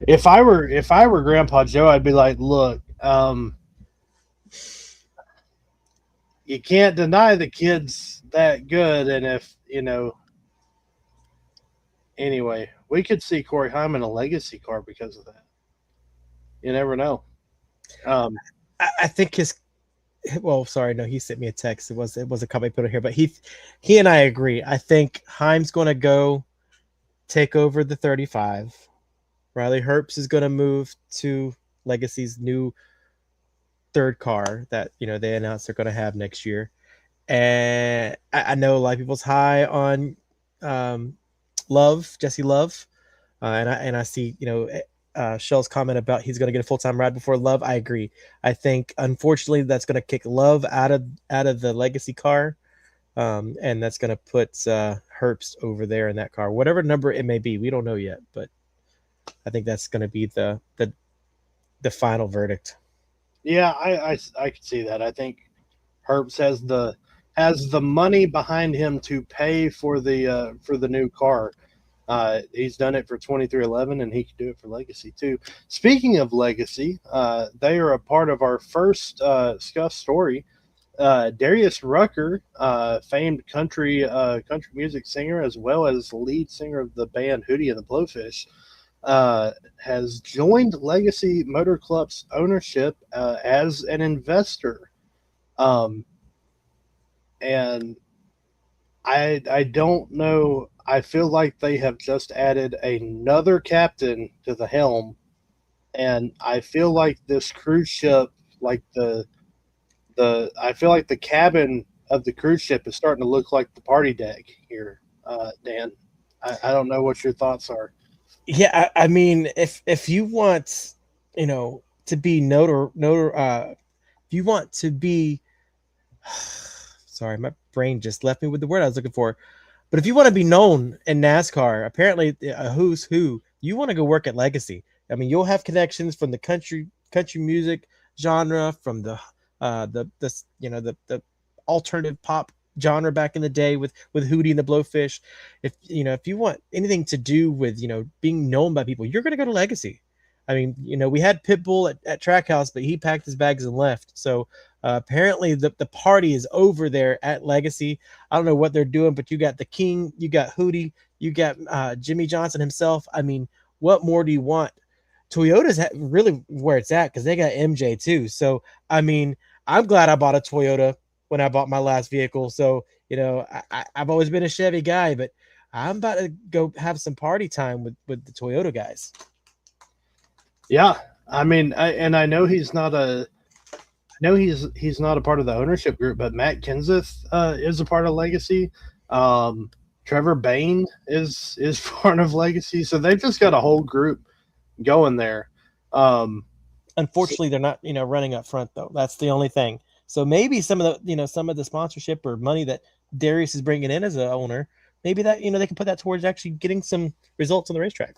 If I were Grandpa Joe, I'd be like, look, you can't deny the kid's that good, and if anyway, we could see Corey Haim in a legacy car because of that. You never know. I think his. Well, sorry, no, he sent me a text. It was a copy put in here, but he and I agree. I think Haim's going to go take over the 35. Riley Herbst is going to move to Legacy's new third car that they announced they're going to have next year. And I know a lot of people's high on Jesse Love, and I see Shell's comment about he's going to get a full-time ride before Love. I agree. I think unfortunately that's going to kick Love out of the Legacy car, and that's going to put Herbst over there in that car, whatever number it may be. We don't know yet, but I think that's going to be the final verdict. Yeah, I could see that. I think Herbst has the money behind him to pay for the new car. He's done it for 2311, and he can do it for Legacy too. Speaking of Legacy, they are a part of our first Scuff story. Darius Rucker, famed country music singer, as well as lead singer of the band Hootie and the Blowfish, has joined Legacy Motor Club's ownership as an investor. And I don't know. I feel like they have just added another captain to the helm, and I feel like this cruise ship, like I feel like the cabin of the cruise ship is starting to look like the party deck here, Dan. I don't know what your thoughts are. Yeah, I mean, if you want, to be if you want to be, sorry, my brain just left me with the word I was looking for. But if you want to be known in NASCAR, apparently a who's who, you want to go work at Legacy. I mean, you'll have connections from the country music genre, from the alternative pop genre back in the day with Hootie and the Blowfish. If you want anything to do with being known by people, you're going to go to Legacy. I mean, we had Pitbull at Trackhouse, but he packed his bags and left. So apparently the party is over there at Legacy. I don't know what they're doing, but you got the King, you got Hootie, you got Jimmy Johnson himself. I mean, what more do you want? Toyota's really where it's at because they got MJ too. So, I mean, I'm glad I bought a Toyota when I bought my last vehicle. So, I've always been a Chevy guy, but I'm about to go have some party time with the Toyota guys. Yeah, I mean, I know he's not a part of the ownership group, but Matt Kenseth is a part of Legacy. Trevor Bain is part of Legacy, so they've just got a whole group going there. Unfortunately, they're not running up front though. That's the only thing. So maybe some of the sponsorship or money that Darius is bringing in as an owner, maybe that they can put that towards actually getting some results on the racetrack.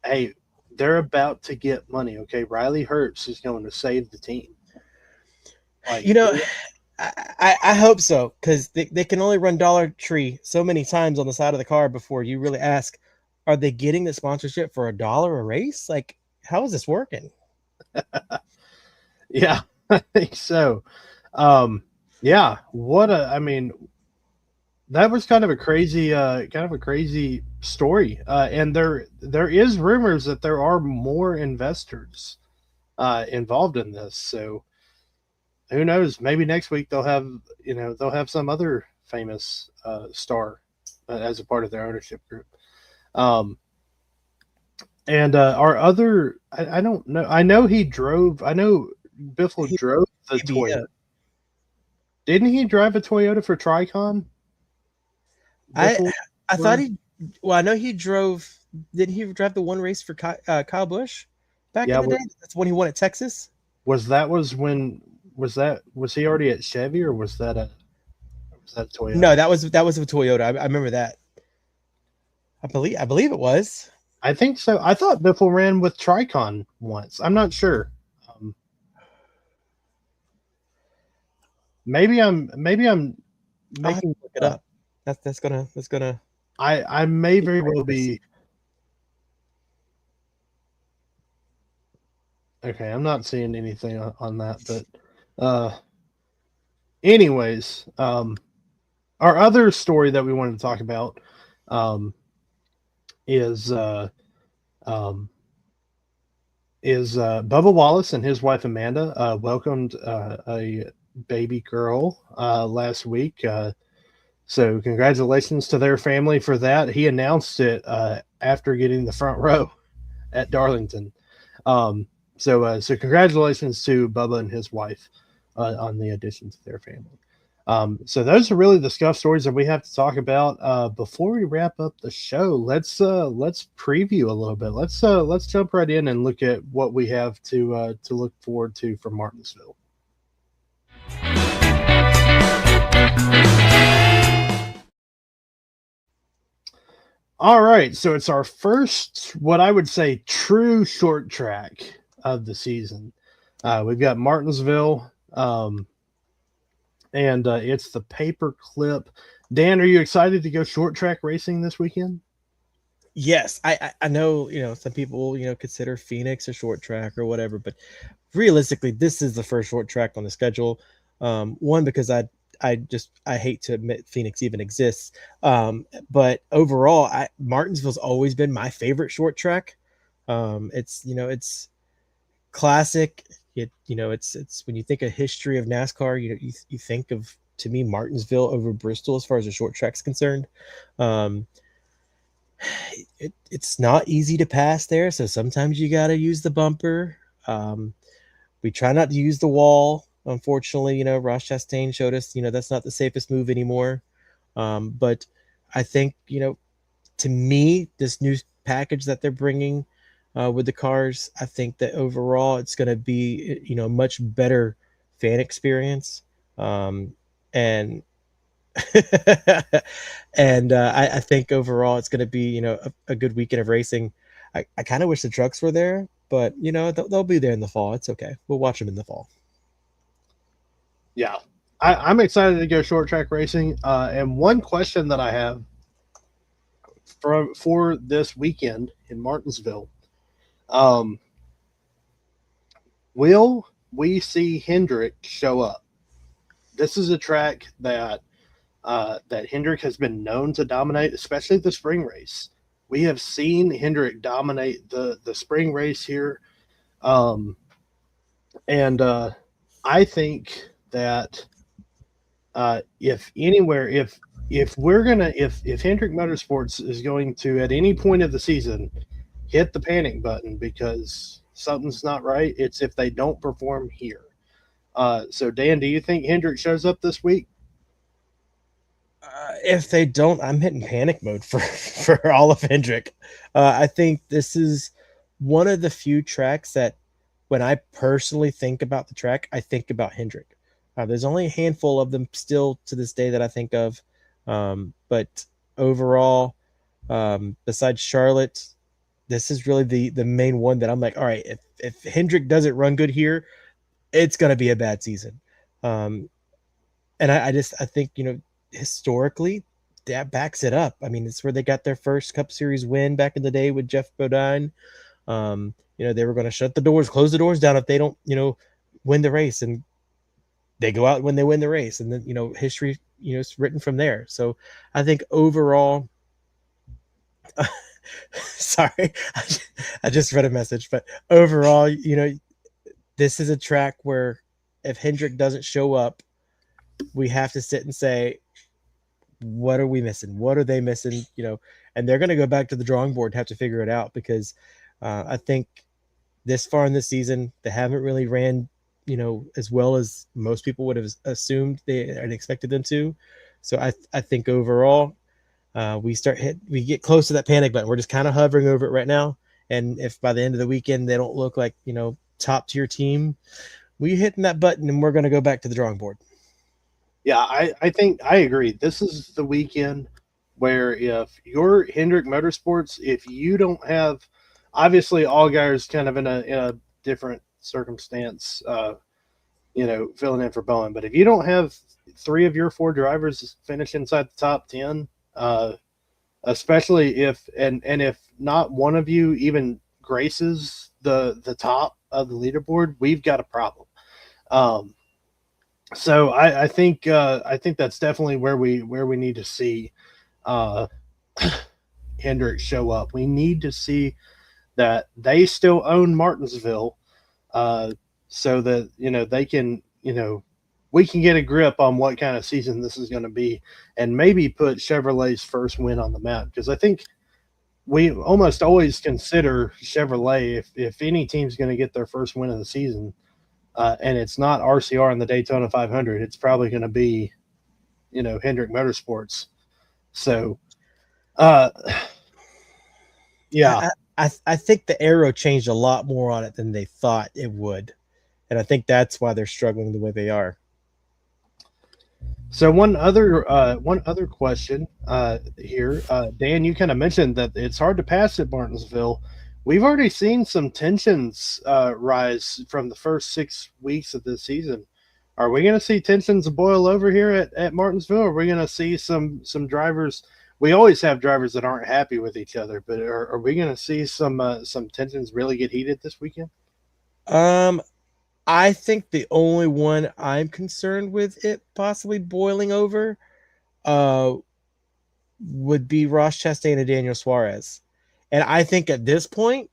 Hey, they're about to get money, okay? Riley Herbst is going to save the team. I hope so, because they can only run Dollar Tree so many times on the side of the car before you really ask, are they getting the sponsorship for $1 a race? Like, how is this working? Yeah, I think so. Yeah, that was kind of a crazy story. And there is rumors that there are more investors involved in this. So who knows? Maybe next week they'll have some other famous star as a part of their ownership group. And our other, I don't know. I know Biffle drove the Toyota. Yeah. Didn't he drive a Toyota for Tricon? I thought I know he drove. Didn't he drive the one race for Kyle Busch back in the day? That's when he won at Texas. Was he already at Chevy, or was that Toyota? No, that was a Toyota. I remember that. I believe it was. I think so. I thought Biffle ran with Tricon once. I'm not sure. Maybe I'm making look it up. That's gonna I may very well be. Okay, I'm not seeing anything on that, but anyways, our other story that we wanted to talk about um, is um, Bubba Wallace and his wife Amanda welcomed a baby girl last week. So congratulations to their family for that. He announced it after getting the front row at Darlington. So congratulations to Bubba and his wife on the addition to their family. So those are really the Scuff stories that we have to talk about. Before we wrap up the show, let's preview a little bit. Let's jump right in and look at what we have to look forward to from Martinsville. All right, so it's our first, what I would say, true short track of the season. We've got Martinsville, and it's the paperclip. Dan, are you excited to go short track racing this weekend? Yes, I know, some people, consider Phoenix a short track or whatever, but realistically, this is the first short track on the schedule. One, because I hate to admit Phoenix even exists. But overall, Martinsville's always been my favorite short track. It's classic. It's when you think of history of NASCAR, you think of, to me, Martinsville over Bristol as far as the short track's concerned. It's not easy to pass there, so sometimes you got to use the bumper. We try not to use the wall. Unfortunately, Ross Chastain showed us, that's not the safest move anymore. But I think, to me, this new package that they're bringing with the cars, I think that overall it's going to be, a much better fan experience. And and I think overall it's going to be, a good weekend of racing. I kind of wish the trucks were there, but, they'll be there in the fall. It's okay. We'll watch them in the fall. Yeah, I'm excited to go short track racing. And one question that I have for this weekend in Martinsville, will we see Hendrick show up? This is a track that Hendrick has been known to dominate, especially the spring race. We have seen Hendrick dominate the spring race here, and I think that if Hendrick Motorsports is going to at any point of the season hit the panic button because something's not right, it's if they don't perform here. So Dan, do you think Hendrick shows up this week? If they don't, I'm hitting panic mode for all of Hendrick. I think this is one of the few tracks that, when I personally think about the track, I think about Hendrick. There's only a handful of them still to this day that I think of. But overall, besides Charlotte, this is really the main one that I'm like, all right, if Hendrick doesn't run good here, it's going to be a bad season. And I think, historically, that backs it up. I mean, it's where they got their first Cup Series win back in the day with Jeff Bodine. They were going to shut the doors, close the doors down if they don't, win the race, and they go out when they win the race, and then, history, is written from there. So I think overall, sorry, I just read a message, but overall, this is a track where if Hendrick doesn't show up, we have to sit and say, what are we missing? What are they missing? And they're going to go back to the drawing board and have to figure it out, because I think this far in the season, they haven't really ran, as well as most people would have assumed they and expected them to. So I think overall, we get close to that panic button. We're just kind of hovering over it right now. And if by the end of the weekend, they don't look like, top tier team, we're hitting that button and we're going to go back to the drawing board. Yeah, I think I agree. This is the weekend where if you're Hendrick Motorsports, if you don't have, obviously Allgaier's kind of in a different circumstance, filling in for Bowen. But if you don't have 3 of your 4 drivers finish inside the top 10, especially if and if not one of you even graces the top of the leaderboard, we've got a problem. Um, so I think that's definitely where we need to see uh, Hendricks show up. We need to see that they still own Martinsville, uh, so that they can we can get a grip on what kind of season this is going to be, and maybe put Chevrolet's first win on the map, because I think we almost always consider Chevrolet, if any team's going to get their first win of the season, and it's not RCR in the Daytona 500, it's probably going to be Hendrick Motorsports. So uh, yeah. I think the arrow changed a lot more on it than they thought it would, and I think that's why they're struggling the way they are. So one other question here, Dan, you kind of mentioned that it's hard to pass at Martinsville. We've already seen some tensions rise from the first 6 weeks of this season. Are we going to see tensions boil over here at Martinsville? Or are we going to see some drivers? We always have drivers that aren't happy with each other, but are we going to see some tensions really get heated this weekend? I think the only one I'm concerned with it possibly boiling over uh, would be Ross Chastain and Daniel Suarez. And I think at this point,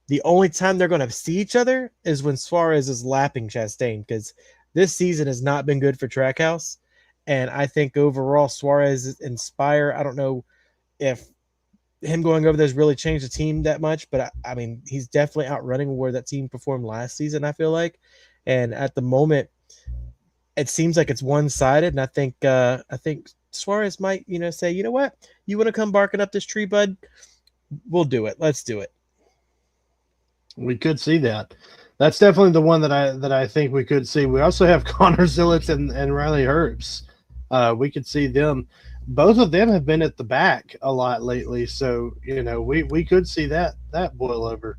the only time they're going to see each other is when Suarez is lapping Chastain, because this season has not been good for Trackhouse. And I think overall, Suarez inspire. I don't know if him going over there's really changed the team that much, but I mean, he's definitely outrunning where that team performed last season, I feel like. And at the moment, it seems like it's one-sided, and I think Suarez might, say, you know what, you want to come barking up this tree, bud? We'll do it. Let's do it. We could see that. That's definitely the one that I think we could see. We also have Connor Zillett and Riley Herbst. We could see them. Both of them have been at the back a lot lately, so we could see that boil over.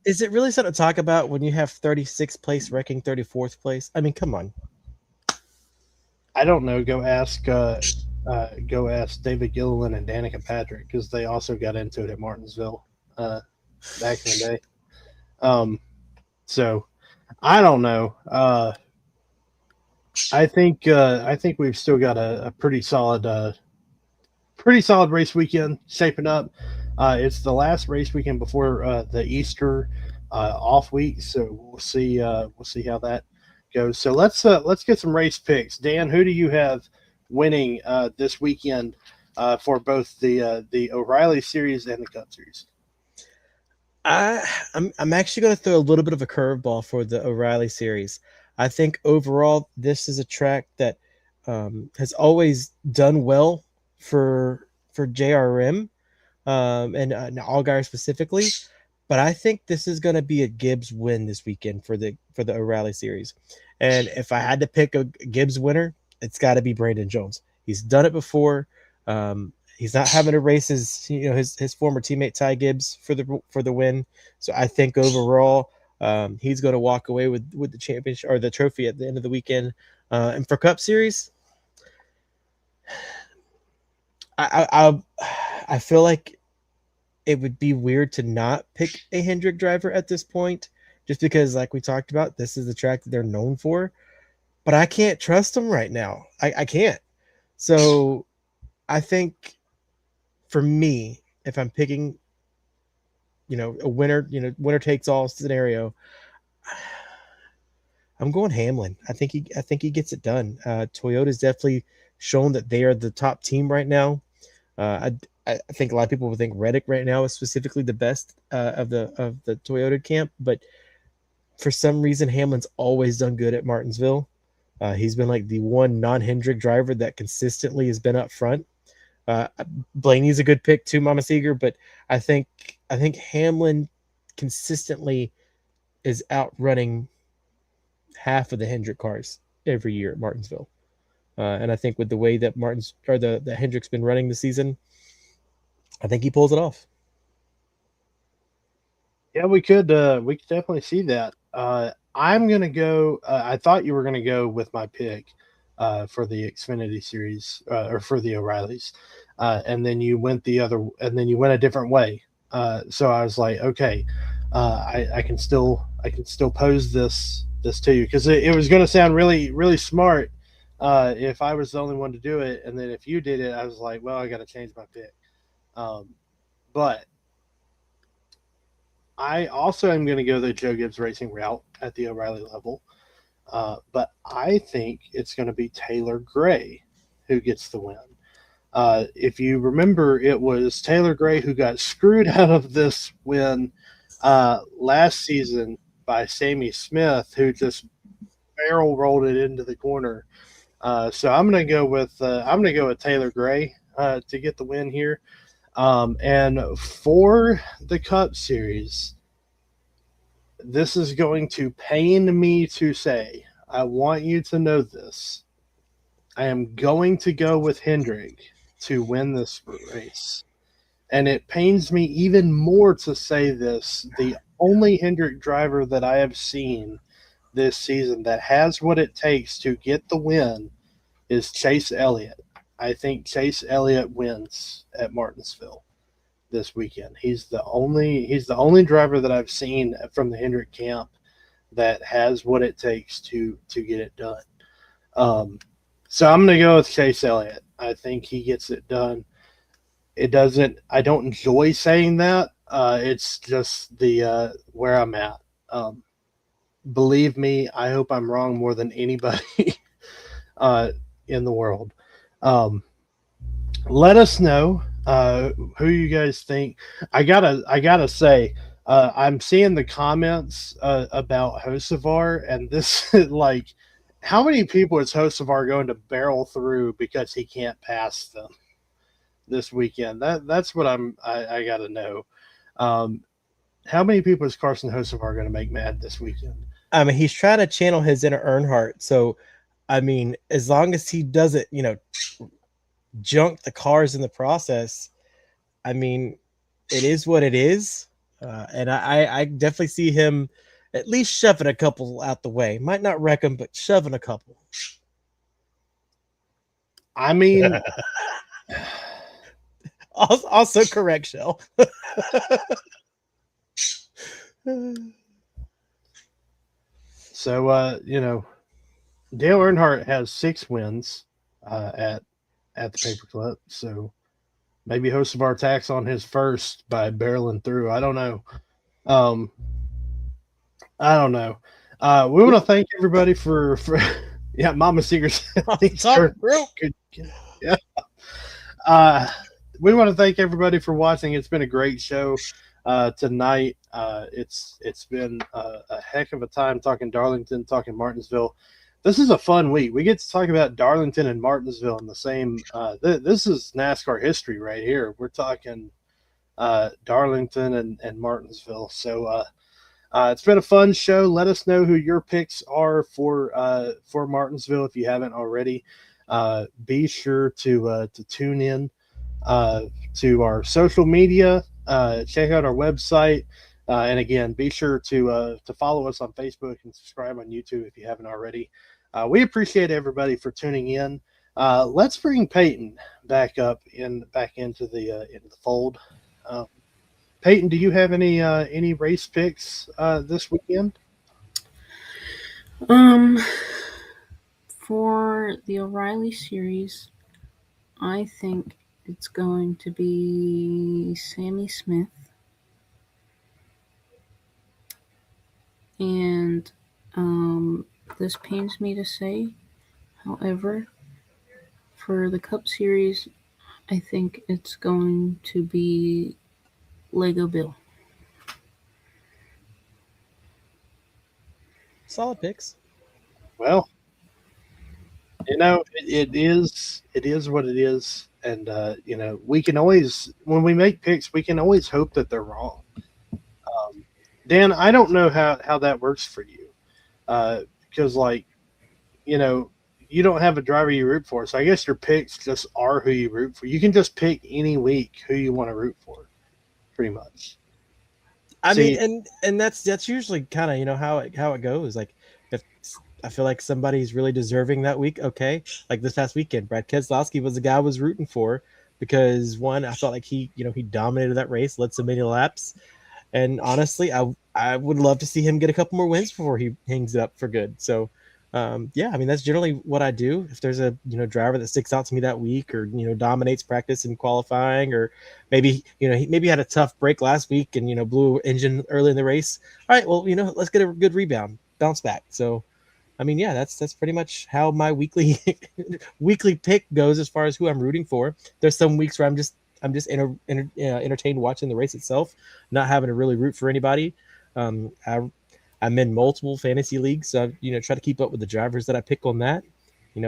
Is it really something to talk about when you have 36th place wrecking 34th place? I mean, come on. I don't know. Go ask David Gilliland and Danica Patrick, because they also got into it at Martinsville back in the day. So I don't know. I think we've still got a pretty solid race weekend shaping up. It's the last race weekend before the Easter off week, so we'll see how that goes. So let's get some race picks. Dan, who do you have winning this weekend for both the O'Reilly Series and the Cup Series? I'm actually going to throw a little bit of a curveball for the O'Reilly Series. I think overall this is a track that has always done well for JRM and Allgaier specifically, but I think this is going to be a Gibbs win this weekend for the O'Reilly Series. And if I had to pick a Gibbs winner, it's got to be Brandon Jones. He's done it before. He's not having to race his former teammate Ty Gibbs for the win. So I think overall he's going to walk away with the championship or the trophy at the end of the weekend. And for Cup Series, I feel like it would be weird to not pick a Hendrick driver at this point, just because, like we talked about, this is the track that they're known for. But I can't trust them right now. I can't. So I think for me, if I'm picking, a winner, winner takes all scenario, I'm going Hamlin. I think he gets it done. Toyota's definitely shown that they are the top team right now. I think a lot of people would think Reddick right now is specifically the best of the Toyota camp, but for some reason Hamlin's always done good at Martinsville. He's been like the one non-Hendrick driver that consistently has been up front. Blaney's a good pick too, Mama Seeger, but I think Hamlin consistently is outrunning half of the Hendrick cars every year at Martinsville. And I think with the way that the Hendrick's been running the season, I think he pulls it off. Yeah, we could definitely see that. I'm gonna go. I thought you were gonna go with my pick, for the Xfinity series or for the O'Reillys, and then you went a different way. So I was like, okay, I can still pose this to you because it was going to sound really really smart if I was the only one to do it, and then if you did it, I was like, well, I got to change my pick. But I also am going to go the Joe Gibbs Racing route at the O'Reilly level. But I think it's going to be Taylor Gray who gets the win. If you remember, it was Taylor Gray who got screwed out of this win last season by Sammy Smith, who just barrel rolled it into the corner. So I'm going to go with Taylor Gray to get the win here. And for the Cup Series, this is going to pain me to say. I want you to know this. I am going to go with Hendrick to win this race. And it pains me even more to say this. The only Hendrick driver that I have seen this season that has what it takes to get the win is Chase Elliott. I think Chase Elliott wins at Martinsville this weekend. He's the only driver that I've seen from the Hendrick camp that has what it takes to get it done. So I'm going to go with Chase Elliott. I think he gets it done. I don't enjoy saying that. It's just the where I'm at. Believe me, I hope I'm wrong more than anybody in the world. Let us know who you guys think. I gotta say, I'm seeing the comments about Hocevar, and this like, how many people is Hocevar going to barrel through because he can't pass them this weekend? That's what I gotta know. How many people is Carson Hocevar going to make mad this weekend? I mean, he's trying to channel his inner Earnhardt. So, I mean, as long as he doesn't, junk the cars in the process, I mean, it is what it is. And I definitely see him at least shoving a couple out the way. Might not wreck them, but shoving a couple. I mean, also correct, Shell. So, Dale Earnhardt has 6 wins at the Paperclip. So maybe Hocevar tacks on his first by barreling through. I don't know. I don't know. We want to thank everybody for yeah, Mama Seeger's. Yeah. We want to thank everybody for watching. It's been a great show tonight. It's been a heck of a time talking Darlington, talking Martinsville. This is a fun week. We get to talk about Darlington and Martinsville in the same. This is NASCAR history right here. We're talking Darlington and Martinsville. So it's been a fun show. Let us know who your picks are for Martinsville if you haven't already. Be sure to tune in to our social media. Check out our website. And again, be sure to follow us on Facebook and subscribe on YouTube if you haven't already. We appreciate everybody for tuning in. Let's bring Peyton back into the fold. Peyton, do you have any race picks this weekend? For the O'Reilly series, I think it's going to be Sammy Smith. And this pains me to say, however, for the Cup Series, I think it's going to be Lego Bill. Solid picks. Well, it is what it is, and we can always, when we make picks, we can always hope that they're wrong. Dan, I don't know how that works for you, because you don't have a driver you root for, so I guess your picks just are who you root for. You can just pick any week who you want to root for, pretty much. I mean, and that's usually kind of how it goes. Like, if I feel like somebody's really deserving that week. Okay, like this past weekend, Brad Keselowski was the guy I was rooting for because one, I felt like he dominated that race, led so many laps, and honestly, I would love to see him get a couple more wins before he hangs it up for good. So, yeah, I mean that's generally what I do. If there's a driver that sticks out to me that week, or dominates practice and qualifying, or maybe he had a tough break last week and blew engine early in the race. All right, well let's get a good rebound, bounce back. So, I mean, yeah, that's pretty much how my weekly weekly pick goes as far as who I'm rooting for. There's some weeks where entertained watching the race itself, not having to really root for anybody. I'm in multiple fantasy leagues, so try to keep up with the drivers that I pick on that.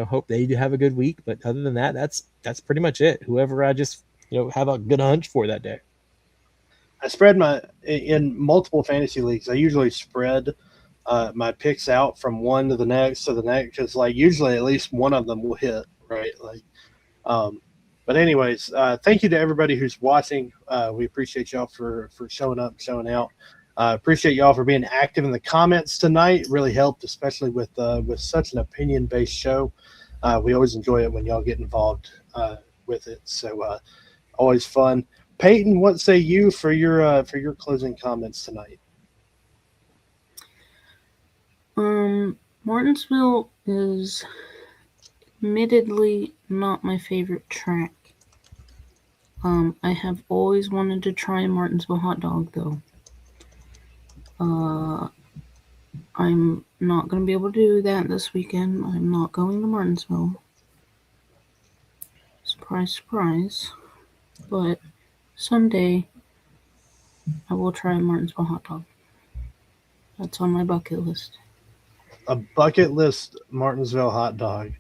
Hope they do have a good week. But other than that, that's pretty much it. Whoever I just have a good hunch for that day. I spread in multiple fantasy leagues. I usually spread my picks out from one to the next because like usually at least one of them will hit, right? Like, but anyways, thank you to everybody who's watching. We appreciate y'all for showing up, showing out. Appreciate y'all for being active in the comments tonight. It really helped, especially with such an opinion-based show. We always enjoy it when y'all get involved with it. So always fun. Peyton, what say you for your closing comments tonight? Martinsville is admittedly not my favorite track. I have always wanted to try a Martinsville hot dog, though. I'm not going to be able to do that this weekend. I'm not going to Martinsville. Surprise, surprise. But someday I will try a Martinsville hot dog. That's on my bucket list. A bucket list Martinsville hot dog.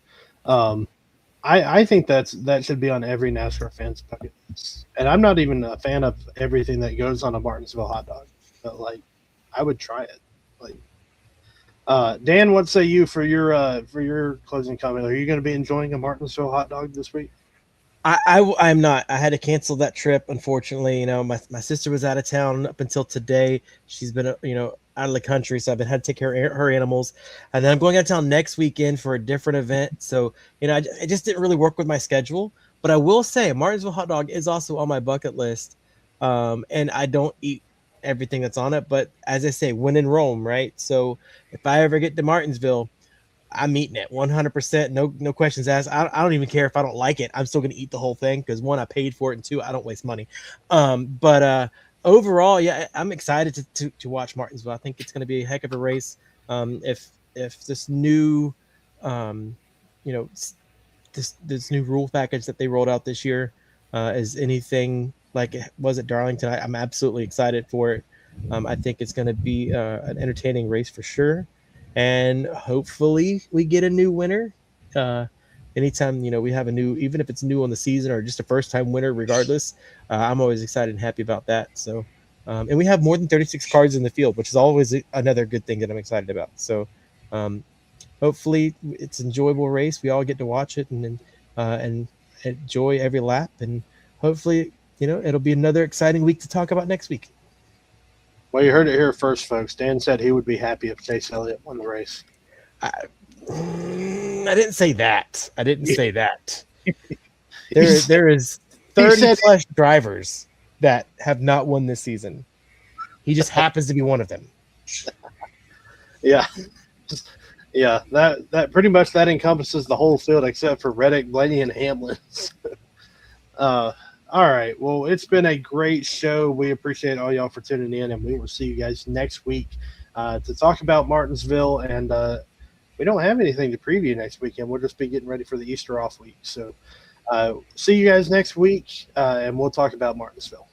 I think that should be on every NASCAR fan's bucket list. And I'm not even a fan of everything that goes on a Martinsville hot dog, but like I would try it. Like, Dan, what say you for your closing comment? Are you going to be enjoying a Martinsville hot dog this week? I'm not. I had to cancel that trip, unfortunately. My sister was out of town up until today. She's been out of the country, so I've had to take care of her animals. And then I'm going out of town next weekend for a different event. So it just didn't really work with my schedule. But I will say, Martinsville hot dog is also on my bucket list. And I don't eat everything that's on it, but as I say, when in Rome, right? So if I ever get to Martinsville, I'm eating it 100%. No questions asked. I don't even care if I don't like it. I'm still going to eat the whole thing because one, I paid for it, and two, I don't waste money. But overall, yeah, I'm excited to watch Martinsville. I think it's going to be a heck of a race. If this new, this new rule package that they rolled out this year is anything like it was at Darlington, I'm absolutely excited for it. I think it's going to be an entertaining race for sure. And hopefully we get a new winner. Anytime, we have a new, even if it's new on the season or just a first time winner, regardless, I'm always excited and happy about that. So, and we have more than 36 cars in the field, which is always another good thing that I'm excited about. So, hopefully it's an enjoyable race. We all get to watch it and enjoy every lap. And hopefully, it'll be another exciting week to talk about next week. Well, you heard it here first, folks. Dan said he would be happy if Chase Elliott won the race. I didn't say that. I didn't say that. There is 30 plus drivers that have not won this season. He just happens to be one of them. Yeah. Yeah, that pretty much that encompasses the whole field except for Reddick, Blaney, and Hamlin. All right. Well, it's been a great show. We appreciate all y'all for tuning in, and we will see you guys next week to talk about Martinsville. And we don't have anything to preview next weekend. We'll just be getting ready for the Easter off week. So see you guys next week, and we'll talk about Martinsville.